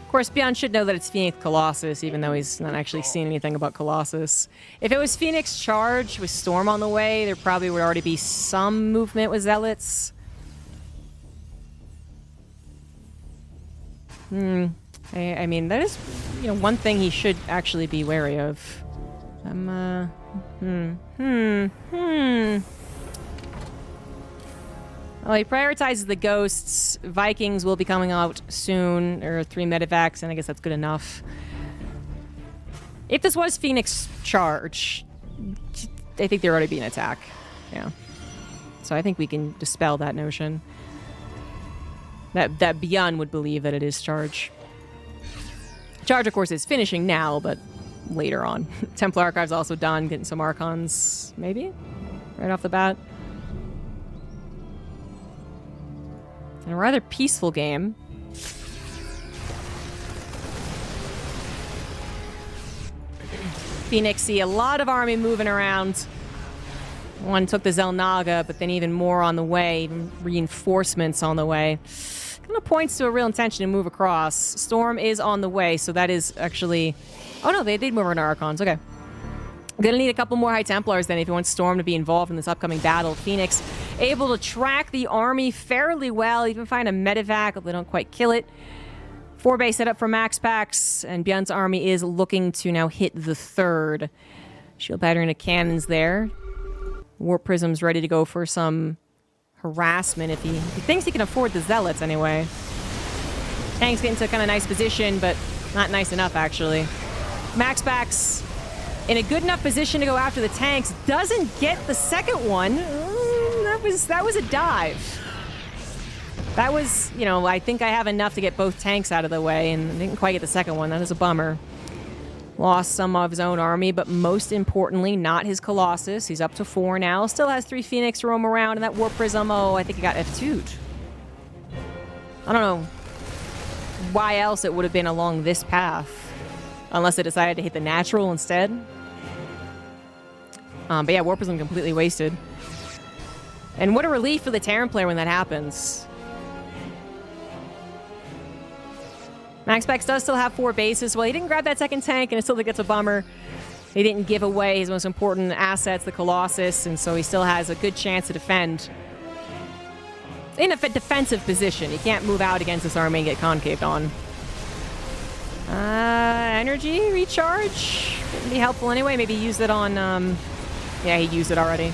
Of course, Byun should know that it's Phoenix Colossus, even though he's not actually seen anything about Colossus. If it was Phoenix Charge with Storm on the way, there probably would already be some movement with Zealots. I mean, that is, one thing he should actually be wary of. Well, he prioritizes the ghosts. Vikings will be coming out soon. There are 3 medevacs, and I guess that's good enough. If this was Phoenix Charge, I think there ought to be an attack. Yeah. So I think we can dispel that notion. That Byun would believe that it is Charge. Charge, of course, is finishing now, but later on. Templar Archive's also done, getting some Archons, maybe? Right off the bat. And a rather peaceful game. Phoenix see a lot of army moving around. One took the Zelnaga, but then even more on the way, even reinforcements on the way. Kind of points to a real intention to move across. Storm is on the way, so that is actually... Oh no, they did move on Archons, okay. Gonna need a couple more High Templars then if you want Storm to be involved in this upcoming battle. Phoenix able to track the army fairly well, even find a medevac if they don't quite kill it. 4-base setup for MaxPax, and Byun's army is looking to now hit the 3rd. Shield Battering of Cannons there. Warp Prism's ready to go for some harassment if he thinks he can afford the Zealots anyway. Tank's getting to a kind of nice position, but not nice enough, actually. MaxPax in a good enough position to go after the tanks. Doesn't get the second one. That was a dive. That was, I think I have enough to get both tanks out of the way, and didn't quite get the second one. That is a bummer. Lost some of his own army, but most importantly, not his Colossus. He's up to 4 now. Still has 3 Phoenix to roam around, and that Warp Prism, I think he got F2'd. I don't know why else it would have been along this path, unless it decided to hit the natural instead. But yeah, Warp Prism completely wasted. And what a relief for the Terran player when that happens. MaxPax does still have 4 bases. Well, he didn't grab that second tank, and I still think it's a bummer. He didn't give away his most important assets, the Colossus, and so he still has a good chance to defend. In a defensive position. He can't move out against this army and get concaved on. Energy recharge. Wouldn't be helpful anyway. Maybe use it on, yeah, he used it already.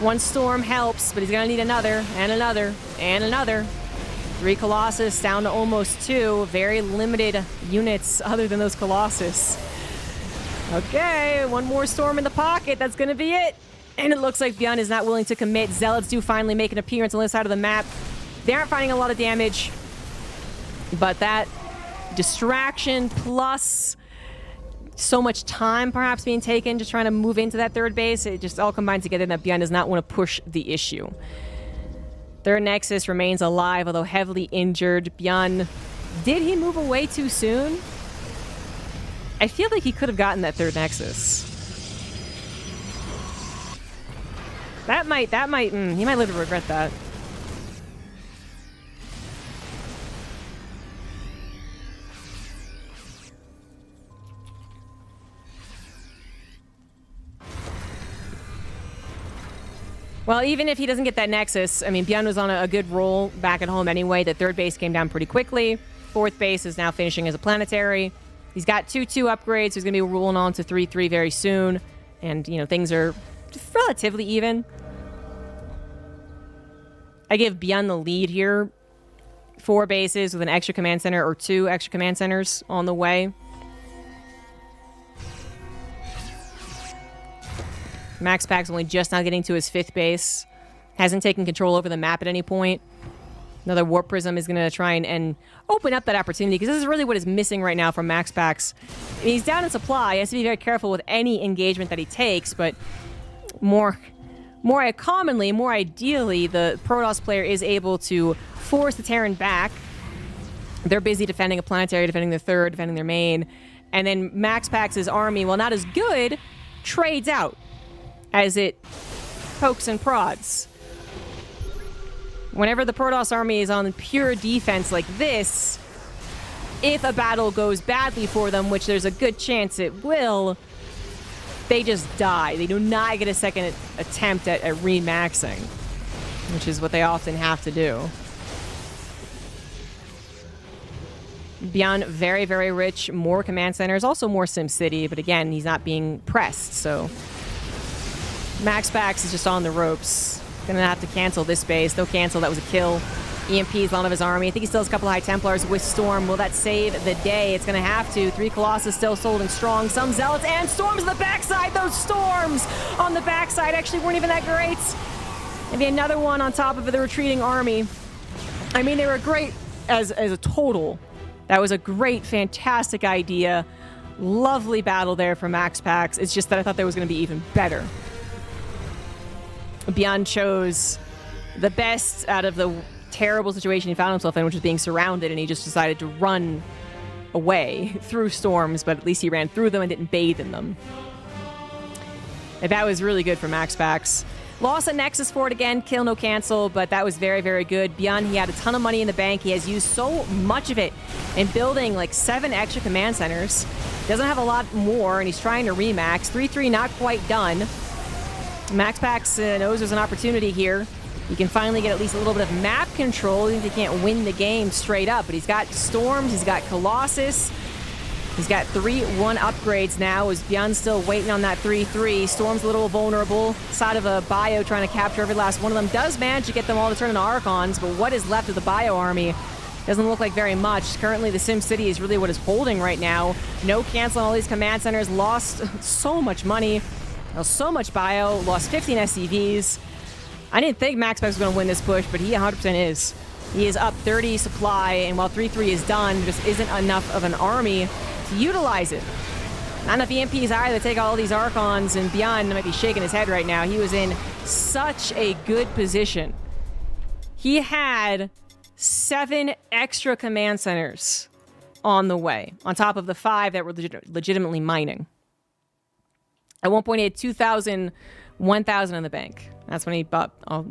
One storm helps, but he's gonna need another, and another, and another. 3 Colossus down to almost 2. Very limited units other than those Colossus. Okay, 1 more storm in the pocket. That's gonna be it. And it looks like Byun is not willing to commit. Zealots do finally make an appearance on this side of the map. They aren't finding a lot of damage, but that distraction plus so much time perhaps being taken just trying to move into that 3rd base, it just all combined together that Byun does not want to push the issue. 3rd Nexus remains alive, although heavily injured. Byun, did he move away too soon? I feel like he could have gotten that 3rd Nexus. He might live to regret that. Well, even if he doesn't get that Nexus, I mean, Byun was on a good roll back at home anyway. The 3rd base came down pretty quickly. 4th base is now finishing as a planetary. He's got 2-2 upgrades, so he's going to be rolling on to 3-3 very soon. And, you know, things are relatively even. I give Byun the lead here. 4 bases with an extra command center or 2 extra command centers on the way. MaxPax only just now getting to his 5th base. Hasn't taken control over the map at any point. Another Warp Prism is going to try and open up that opportunity, because this is really what is missing right now from MaxPax. He's down in supply. He has to be very careful with any engagement that he takes, but more commonly, more ideally, the Protoss player is able to force the Terran back. They're busy defending a planetary, defending their 3rd, defending their main. And then MaxPax's army, while not as good, trades out as it pokes and prods. Whenever the Protoss army is on pure defense like this, if a battle goes badly for them, which there's a good chance it will, they just die. They do not get a second attempt at remaxing, which is what they often have to do. Byun, very, very rich. More command centers, also more SimCity, but again, he's not being pressed, so MaxPax is just on the ropes. Gonna have to cancel this base. They'll cancel. That was a kill. EMP's on of his army. I think he still has a couple of High Templars with Storm. Will that save the day? It's gonna have to. 3 Colossus still holding strong. Some Zealots and Storms on the backside. Those Storms on the backside actually weren't even that great. Maybe another one on top of the retreating army. I mean, they were great as a total. That was a great, fantastic idea. Lovely battle there for MaxPax. It's just that I thought there was gonna be even better. Byun chose the best out of the terrible situation he found himself in, which was being surrounded, and he just decided to run away through storms, but at least he ran through them and didn't bathe in them. And that was really good for MaxPax. Lost a Nexus for it again, kill no cancel, but that was very, very good. Byun, he had a ton of money in the bank. He has used so much of it in building like 7 extra command centers. Doesn't have a lot more, and he's trying to remax. 3-3 not quite done. MaxPax knows there's an opportunity here. He can finally get at least a little bit of map control. He can't win the game straight up, but he's got Storms, he's got Colossus. He's got 3-1 upgrades now. Is Byun still waiting on that 3-3? Storm's a little vulnerable. Side of a bio trying to capture every last one of them. Does manage to get them all to turn into Archons, but what is left of the bio army doesn't look like very much. Currently, the SimCity is really what is holding right now. No cancel on all these command centers. Lost so much money. So much bio. Lost 15 SCVs. I didn't think MaxPax was going to win this push, but he 100% is. He is up 30 supply, and while 3-3 is done, there just isn't enough of an army to utilize it. Not enough EMPs either to take all these Archons, and Byun might be shaking his head right now. He was in such a good position. He had 7 extra command centers on the way, on top of the 5 that were legitimately mining. At one point, he had 2,000, 1,000 in the bank. That's when he bought all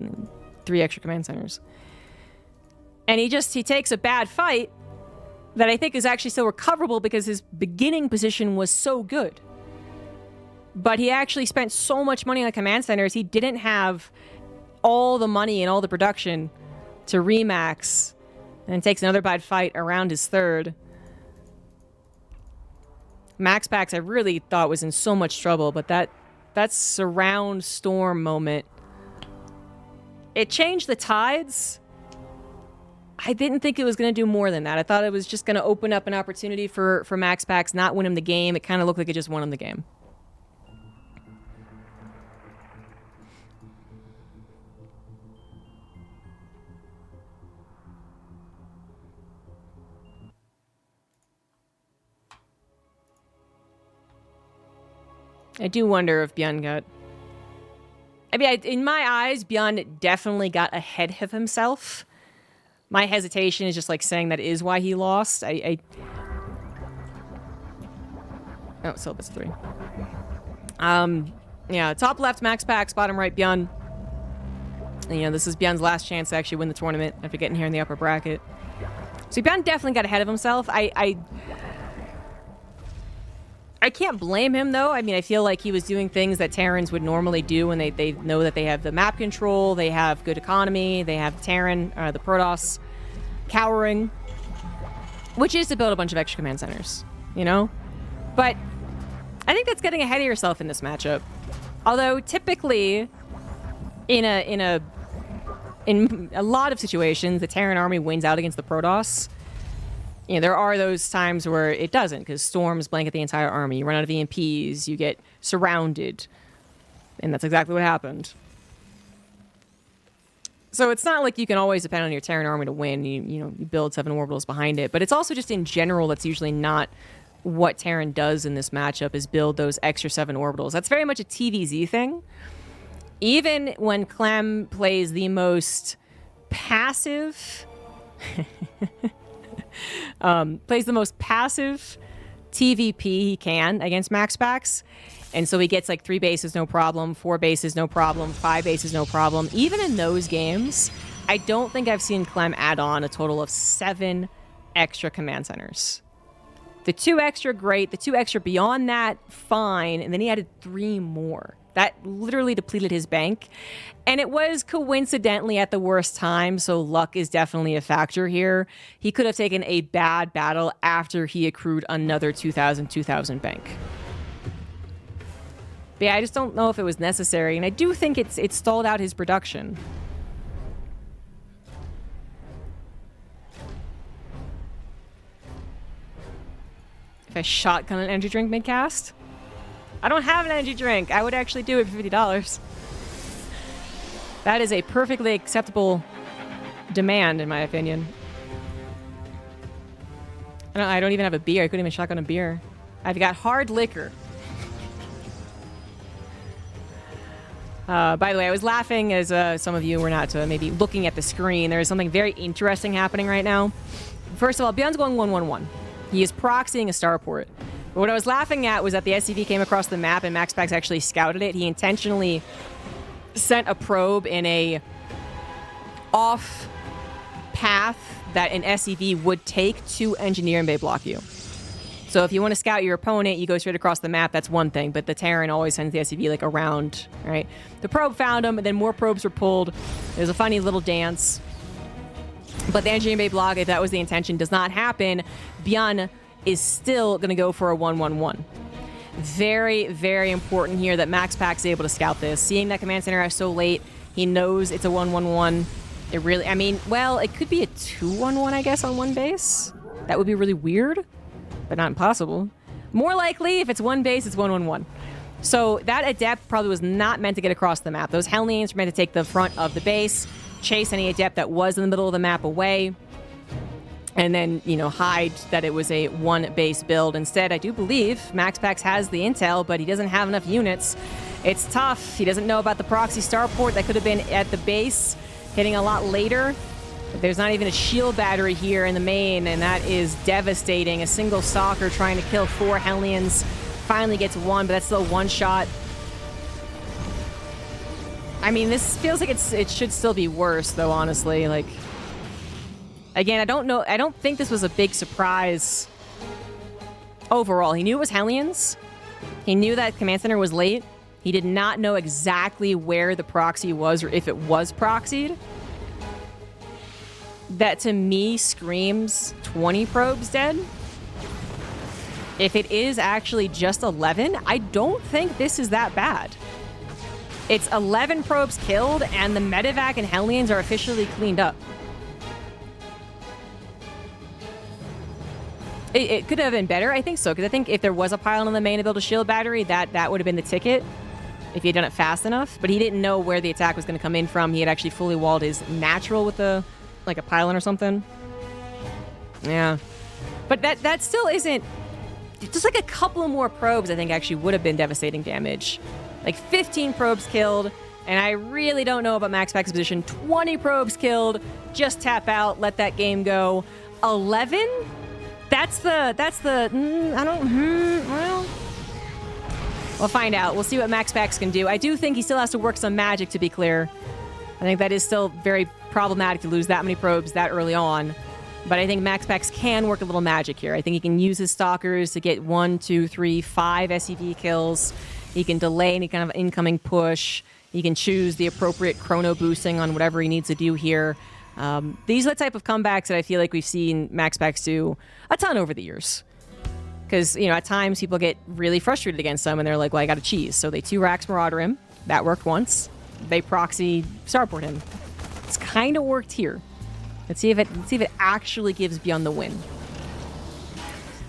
3 extra command centers. And he takes a bad fight that I think is actually still recoverable because his beginning position was so good. But he actually spent so much money on command centers, he didn't have all the money and all the production to remax, and takes another bad fight around his third. MaxPax, I really thought was in so much trouble, but that surround storm moment, it changed the tides. I didn't think it was going to do more than that. I thought it was just going to open up an opportunity for MaxPax, not win him the game. It kind of looked like it just won him the game. I do wonder if Byun got... I mean, in my eyes, Byun definitely got ahead of himself. My hesitation is just like saying that is why he lost. Oh, syllabus 3. Yeah, top left, MaxPax, bottom right, Byun. And, this is Byun's last chance to actually win the tournament after getting here in the upper bracket. So Byun definitely got ahead of himself. I can't blame him, though. I mean, I feel like he was doing things that Terrans would normally do when they know that they have the map control, they have good economy, they have Terran, the Protoss cowering, which is to build a bunch of extra command centers, But I think that's getting ahead of yourself in this matchup. Although, typically, in a lot of situations, the Terran army wins out against the Protoss. There are those times where it doesn't, because storms blanket the entire army. You run out of EMPs, you get surrounded. And that's exactly what happened. So it's not like you can always depend on your Terran army to win. You build 7 orbitals behind it. But it's also just in general, that's usually not what Terran does in this matchup, is build those extra 7 orbitals. That's very much a TVZ thing. Even when Clem plays the most passive... plays the most passive TVP he can against MaxPax. And so he gets like 3 bases, no problem, 4 bases, no problem, 5 bases, no problem. Even in those games, I don't think I've seen Clem add on a total of 7 extra command centers. The 2 extra, great. The 2 extra beyond that, fine. And then he added 3 more. That literally depleted his bank. And it was coincidentally at the worst time, so luck is definitely a factor here. He could have taken a bad battle after he accrued another 2,000 bank. But yeah, I just don't know if it was necessary, and I do think it stalled out his production. If I shotgun an energy drink mid-cast? I don't have an energy drink. I would actually do it for $50. That is a perfectly acceptable demand, in my opinion. I don't even have a beer. I couldn't even shotgun a beer. I've got hard liquor. By the way, I was laughing as some of you were not maybe looking at the screen. There is something very interesting happening right now. First of all, Byun's going 1-1-1. He is proxying a starport. But what I was laughing at was that the SCV came across the map and MaxPax actually scouted it. He intentionally sent a probe in a off path that an SCV would take to engineer and bay block you. So if you want to scout your opponent, you go straight across the map, that's one thing. But the Terran always sends the SCV like around, right? The probe found him, and then more probes were pulled. There's a funny little dance. But the engineer and bay block, if that was the intention, does not happen. Byun is still going to go for a 1-1-1. Very, very important here that MaxPax is able to scout this. Seeing that command center out so late, he knows it's a 1-1-1. It really, I mean, well, it could be a 2-1-1, I guess, on one base. That would be really weird, but not impossible. More likely, if it's one base, it's 1-1-1. So that Adept probably was not meant to get across the map. Those Hellions were meant to take the front of the base, chase any Adept that was in the middle of the map away, and then, hide that it was a one-base build. Instead, I do believe MaxPax has the intel, but he doesn't have enough units. It's tough. He doesn't know about the proxy starport that could have been at the base, hitting a lot later. But there's not even a shield battery here in the main, and that is devastating. A single stalker trying to kill 4 Hellions, finally gets one, but that's still one shot. I mean, this feels like it should still be worse, though, honestly. Like, again, I don't know. I don't think this was a big surprise overall. He knew it was Hellions. He knew that Command Center was late. He did not know exactly where the proxy was or if it was proxied. That, to me, screams 20 probes dead. If it is actually just 11, I don't think this is that bad. It's 11 probes killed, and the medevac and Hellions are officially cleaned up. It could have been better, I think so, because I think if there was a pylon on the main to build a shield battery, that would have been the ticket if he had done it fast enough. But he didn't know where the attack was going to come in from. He had actually fully walled his natural with a pylon or something. Yeah. But that still isn't... Just like a couple of more probes, I think, actually would have been devastating damage. Like 15 probes killed, and I really don't know about MaxPax's position. 20 probes killed, just tap out, let that game go. 11? Well, we'll find out. We'll see what MaxPax can do. I do think he still has to work some magic, to be clear. I think that is still very problematic to lose that many probes that early on. But I think MaxPax can work a little magic here. I think he can use his stalkers to get 1, 2, 3, 5 SCV kills. He can delay any kind of incoming push. He can choose the appropriate chrono boosting on whatever he needs to do here. These are the type of comebacks that I feel like we've seen MaxPax do a ton over the years. Because, at times people get really frustrated against them and they're like, well, I got to cheese. So they 2-Rax Marauder him. That worked once. They proxy Starport him. It's kind of worked here. Let's see if it actually gives Byun the win.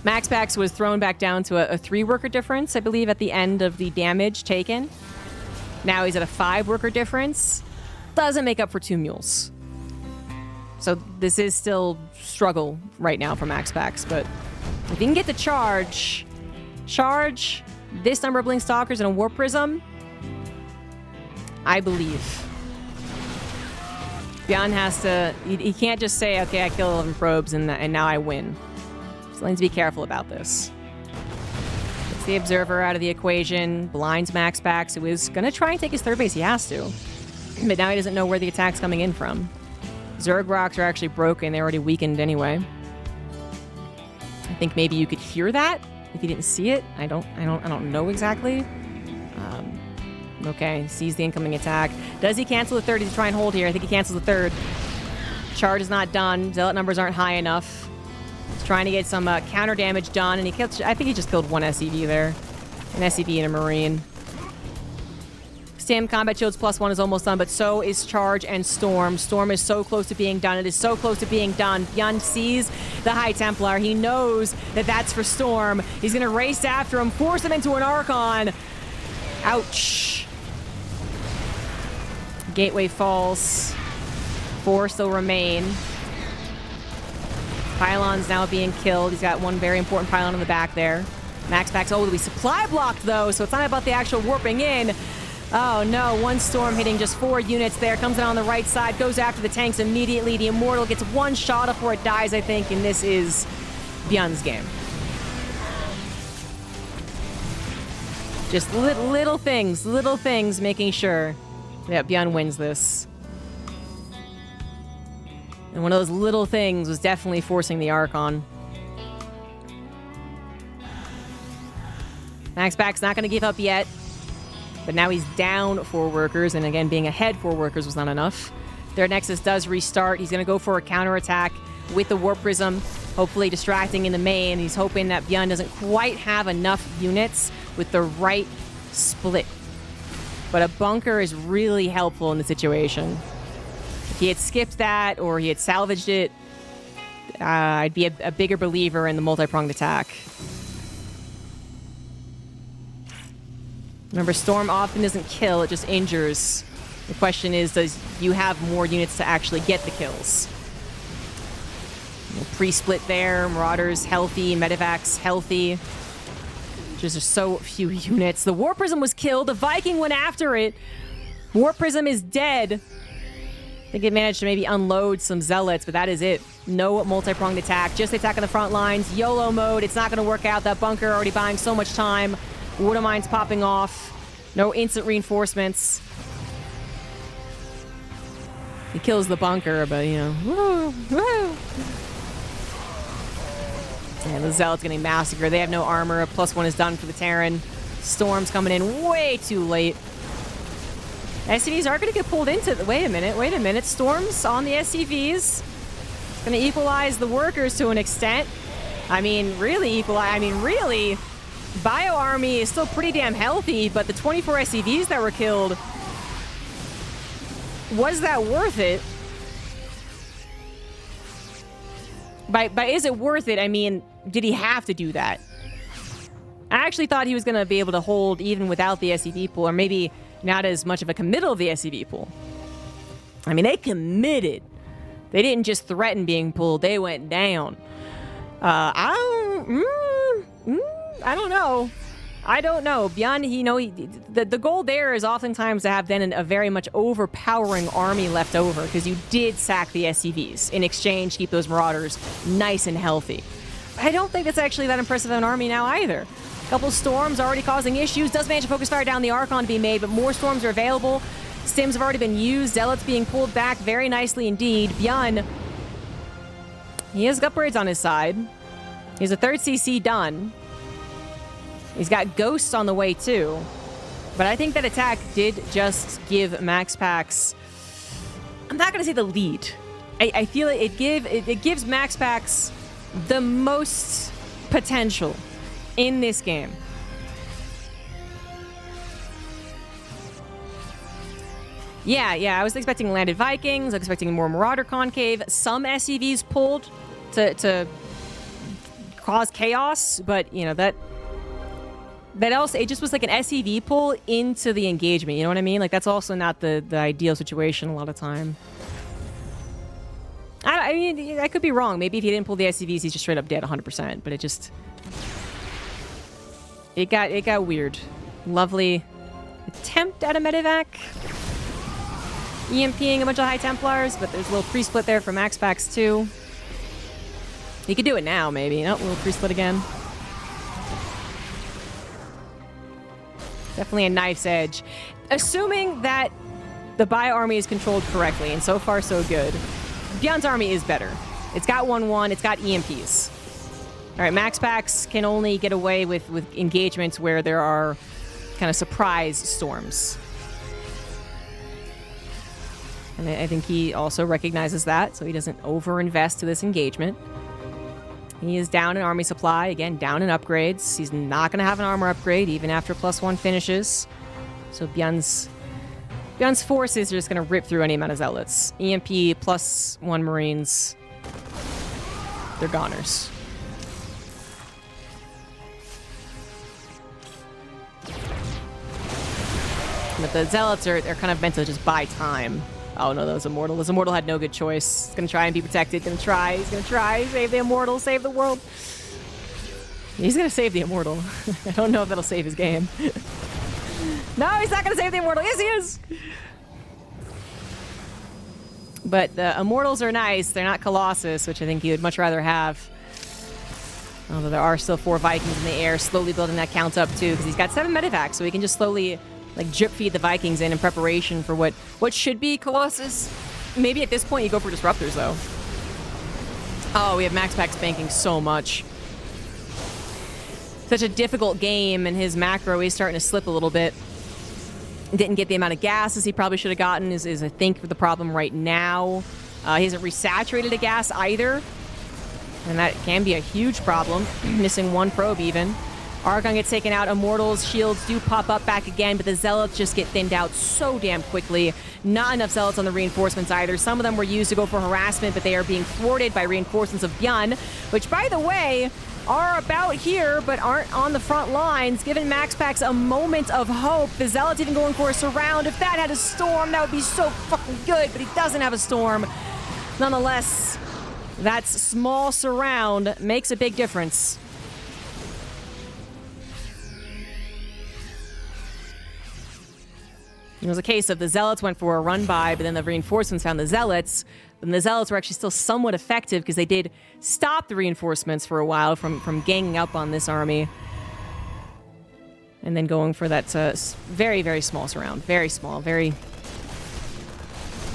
MaxPax was thrown back down to a 3-worker difference, I believe, at the end of the damage taken. Now he's at a 5-worker difference. Doesn't make up for 2 mules. So this is still struggle right now for MaxPax, but if he can get the charge this number of Blink Stalkers and a Warp Prism, I believe. Byun has to... He can't just say, okay, I killed 11 probes and now I win. So he needs to be careful about this. Gets the Observer out of the equation. Blinds MaxPax, who is going to try and take his third base. He has to. But now he doesn't know where the attack's coming in from. Zerg rocks are actually broken. They're already weakened anyway. I think maybe you could hear that if you didn't see it. I don't know exactly. Okay, sees the incoming attack. Does he cancel the third to try and hold here? I think he cancels the third. Charge is not done. Zealot numbers aren't high enough. He's trying to get some counter damage done, and I think he just killed 1 SCV there. An SCV and a Marine. Stam combat shields +1 is almost done, but so is Charge and Storm. Storm is so close to being done. It is so close to being done. Byun sees the High Templar. He knows that that's for Storm. He's going to race after him, force him into an Archon. Ouch. Gateway falls. 4 still remain. Pylon's now being killed. He's got one very important pylon in the back there. MaxPax, will be supply blocked, though, so it's not about the actual warping in. Oh, no. 1 Storm hitting just 4 units there. Comes in on the right side. Goes after the tanks immediately. The Immortal gets 1 shot before it dies, I think, and this is Byun's game. Just little things making sure that Byun wins this. And one of those little things was definitely forcing the Archon. MaxPax not going to give up yet. But now he's down 4 workers, and again, being ahead 4 workers was not enough. Their Nexus does restart. He's going to go for a counterattack with the Warp Prism, hopefully distracting in the main. He's hoping that Byun doesn't quite have enough units with the right split. But a bunker is really helpful in the situation. If he had skipped that or he had salvaged it, I'd be a bigger believer in the multi-pronged attack. Remember, Storm often doesn't kill, it just injures. The question is, does you have more units to actually get the kills? Pre-split there, Marauders healthy, Medivacs healthy. Just there's so few units. The Warp Prism was killed, the Viking went after it. Warp Prism is dead. I think it managed to maybe unload some Zealots, but that is it. No multi-pronged attack, just the attack on the front lines. YOLO mode, it's not going to work out. That bunker already buying so much time. Water mines popping off. No instant reinforcements. He kills the bunker, but, you know, woo, woo. And the Zealot's getting massacred. They have no armor. +1 is done for the Terran. Storm's coming in way too late. SCVs are going to get pulled into the... Wait a minute. Storms on the SCVs. Going to equalize the workers to an extent. I mean, really, Bio Army is still pretty damn healthy, but the 24 SCVs that were killed... Was that worth it? By is it worth it, I mean, did he have to do that? I actually thought he was going to be able to hold even without the SCV pool, or maybe not as much of a committal of the SCV pool. I mean, they committed. They didn't just threaten being pulled. They went down. I don't know. Byun, the goal there is oftentimes to have then a very much overpowering army left over, because you did sack the SCVs. In exchange, keep those Marauders nice and healthy. I don't think that's actually that impressive of an army now either. A couple storms already causing issues. Does manage to focus fire down the Archon to be made, but more storms are available. Stims have already been used. Zealots being pulled back very nicely indeed. Byun, he has upgrades on his side. He has a 3rd CC done. He's got ghosts on the way too. But I think that attack did just give MaxPax... I'm not going to say the lead. I feel it gives MaxPax the most potential in this game. Yeah, I was expecting landed Vikings. I was expecting more Marauder Concave. Some SCVs pulled to cause chaos, but, you know, that also, it just was like an SCV pull into the engagement, you know what I mean? Like, that's also not the ideal situation a lot of time. I mean, I could be wrong. Maybe if he didn't pull the SCVs, he's just straight up dead 100%, but it just... It got weird. Lovely attempt at a medevac. EMPing a bunch of High Templars, but there's a little pre-split there for MaxPax too. He could do it now, maybe. Nope, a little pre-split again. Definitely a knife's edge. Assuming that the Bio army is controlled correctly, and so far so good, Byun's army is better. It's got 1-1, it's got EMPs. All right, MaxPax can only get away with engagements where there are kind of surprise storms. And I think he also recognizes that, so he doesn't over-invest to this engagement. He is down in army supply, again, down in upgrades. He's not going to have an armor upgrade, even after +1 finishes. So Byun's forces are just going to rip through any amount of Zealots. EMP +1 Marines. They're goners. But the Zealots are kind of meant to just buy time. Oh no, that was Immortal. This Immortal had no good choice. He's gonna try and be protected. He's gonna try. Save the Immortal. Save the world. He's gonna save the Immortal. I don't know if that'll save his game. No, he's not gonna save the Immortal. Yes, he is! But the Immortals are nice. They're not Colossus, which I think he would much rather have. Although there are still 4 Vikings in the air, slowly building that count up too, because he's got 7 medevacs, so he can just slowly... like, drip feed the Vikings in preparation for what should be Colossus. Maybe at this point you go for Disruptors, though. Oh, we have MaxPax banking so much. Such a difficult game, and his macro is starting to slip a little bit. Didn't get the amount of gas as he probably should have gotten, is I think, the problem right now. He hasn't resaturated a gas either, and that can be a huge problem. Missing 1 probe, even. Archon gets taken out. Immortals' shields do pop up back again, but the Zealots just get thinned out so damn quickly. Not enough Zealots on the reinforcements either. Some of them were used to go for harassment, but they are being thwarted by reinforcements of Byun, which, by the way, are about here, but aren't on the front lines, giving MaxPax a moment of hope. The Zealots even going for a surround. If that had a storm, that would be so fucking good, but he doesn't have a storm. Nonetheless, that small surround makes a big difference. It was a case of the Zealots went for a run-by, but then the reinforcements found the Zealots. And the Zealots were actually still somewhat effective because they did stop the reinforcements for a while from ganging up on this army. And then going for that very, very small surround. Very small, very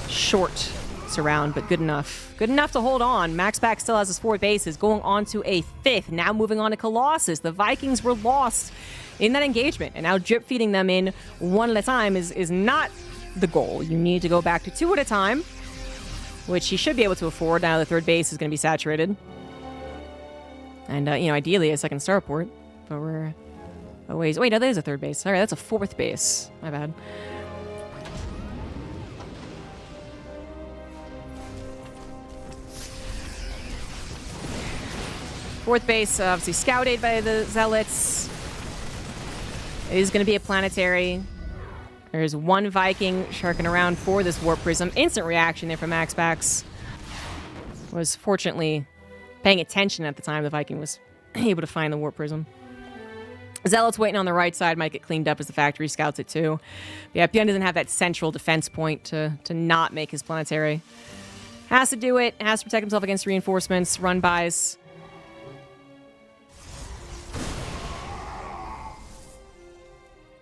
short surround, but good enough. Good enough to hold on. MaxPax still has his 4 bases, going on to a 5th. Now moving on to Colossus. The Vikings were lost in that engagement, and now drip feeding them in one at a time is not the goal. You need to go back to 2 at a time, which he should be able to afford now the 3rd base is going to be saturated. And, ideally a 2nd starport, but we're a ways. Wait, no, there's a 3rd base. Sorry, that's a 4th base. My bad. Fourth base, obviously scouted by the Zealots. It is going to be a planetary. There's 1 Viking sharking around for this Warp Prism. Instant reaction there from MaxPax. Was fortunately paying attention at the time the Viking was able to find the Warp Prism. Zealots waiting on the right side might get cleaned up as the factory scouts it too. But yeah, Byun doesn't have that central defense point to not make his planetary. Has to do it. Has to protect himself against reinforcements, run-bys.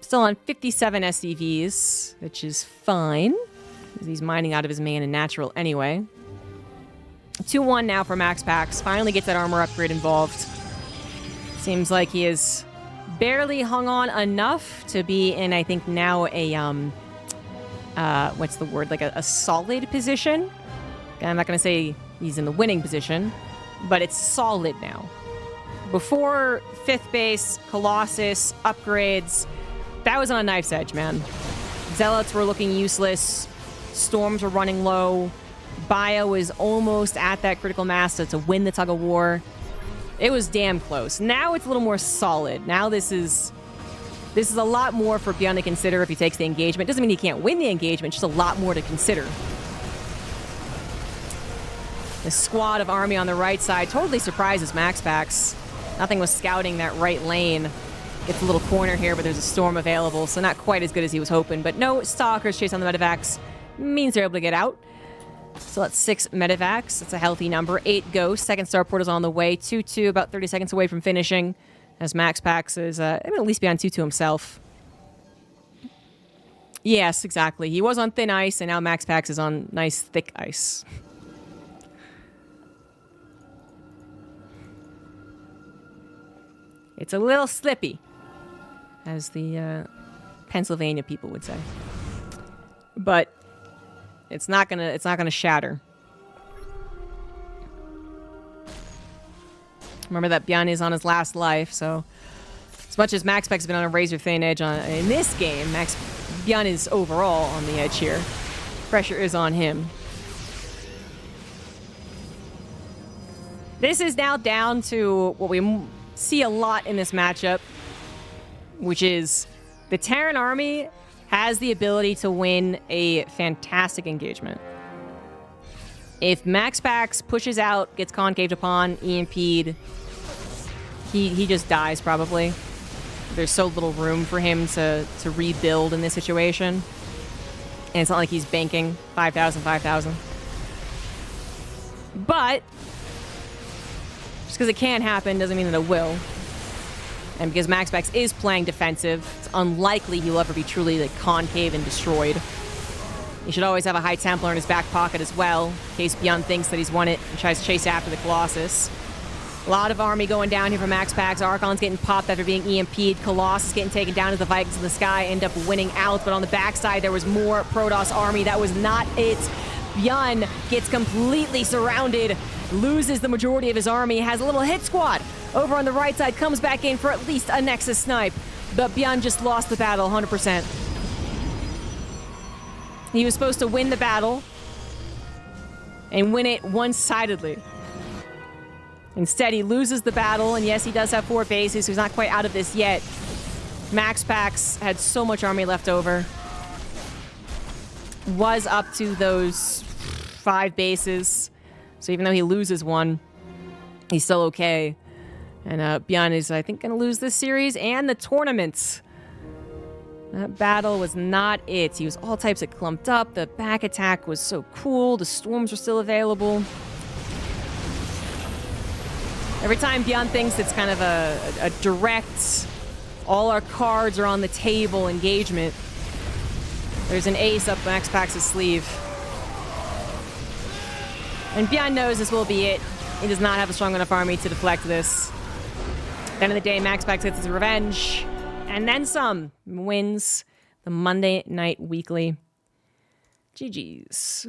Still on 57 SCVs, which is fine, because he's mining out of his main and natural anyway. 2-1 now for MaxPax. Finally gets that armor upgrade involved. Seems like he is barely hung on enough to be in, I think, now a, what's the word? Like a solid position. I'm not going to say he's in the winning position, but it's solid now. Before 5th base, Colossus, upgrades, that was on a knife's edge, man. Zealots were looking useless. Storms were running low. Bio was almost at that critical mass to win the tug of war. It was damn close. Now it's a little more solid. Now this is a lot more for Byun to consider if he takes the engagement. Doesn't mean he can't win the engagement, just a lot more to consider. The squad of army on the right side totally surprises MaxPax. Nothing was scouting that right lane. Gets a little corner here, but there's a storm available, so not quite as good as he was hoping. But no stalkers chase on the medevacs means they're able to get out. So that's 6 medevacs. That's a healthy number. 8 ghosts. 2nd starport is on the way. 2-2, about 30 seconds away from finishing. As MaxPax is, at least be on 2-2 himself. Yes, exactly. He was on thin ice, and now MaxPax is on nice, thick ice. It's a little slippy, as the Pennsylvania people would say. But it's not gonna shatter. Remember that Byun is on his last life, so as much as MaxPax has been on a razor-thin edge in this game, Byun is overall on the edge here. Pressure is on him. This is now down to what we see a lot in this matchup, which is the Terran army has the ability to win a fantastic engagement. If MaxPax pushes out, gets concaved upon, EMP'd, he just dies probably. There's so little room for him to rebuild in this situation. And it's not like he's banking 5,000, 5,000. But just because it can happen doesn't mean that it will. And because MaxPax is playing defensive, it's unlikely he'll ever be truly like concave and destroyed. He should always have a High Templar in his back pocket as well, in case Byun thinks that he's won it and tries to chase after the Colossus. A lot of army going down here for MaxPax. Archon's getting popped after being EMP'd. Colossus getting taken down as the Vikings in the sky end up winning out. But on the backside, there was more Protoss army. That was not it. Byun gets completely surrounded, loses the majority of his army, has a little hit squad over on the right side, comes back in for at least a Nexus snipe. But Byun just lost the battle 100%. He was supposed to win the battle and win it one-sidedly. Instead, he loses the battle, and yes, he does have 4 bases, so he's not quite out of this yet. MaxPax had so much army left over. Was up to those 5 bases, so even though he loses one, he's still okay. And Byun is, I think, going to lose this series and the tournament. That battle was not it. He was all types of clumped up. The back attack was so cool. The storms were still available. Every time Byun thinks it's kind of a direct All our cards are on the table. Engagement. There's an ace up MaxPax's sleeve. And Byun knows this will be it. He does not have a strong enough army to deflect this. At the end of the day, MaxPax gets his revenge. And then some. Wins the Monday Night Weekly. GG's.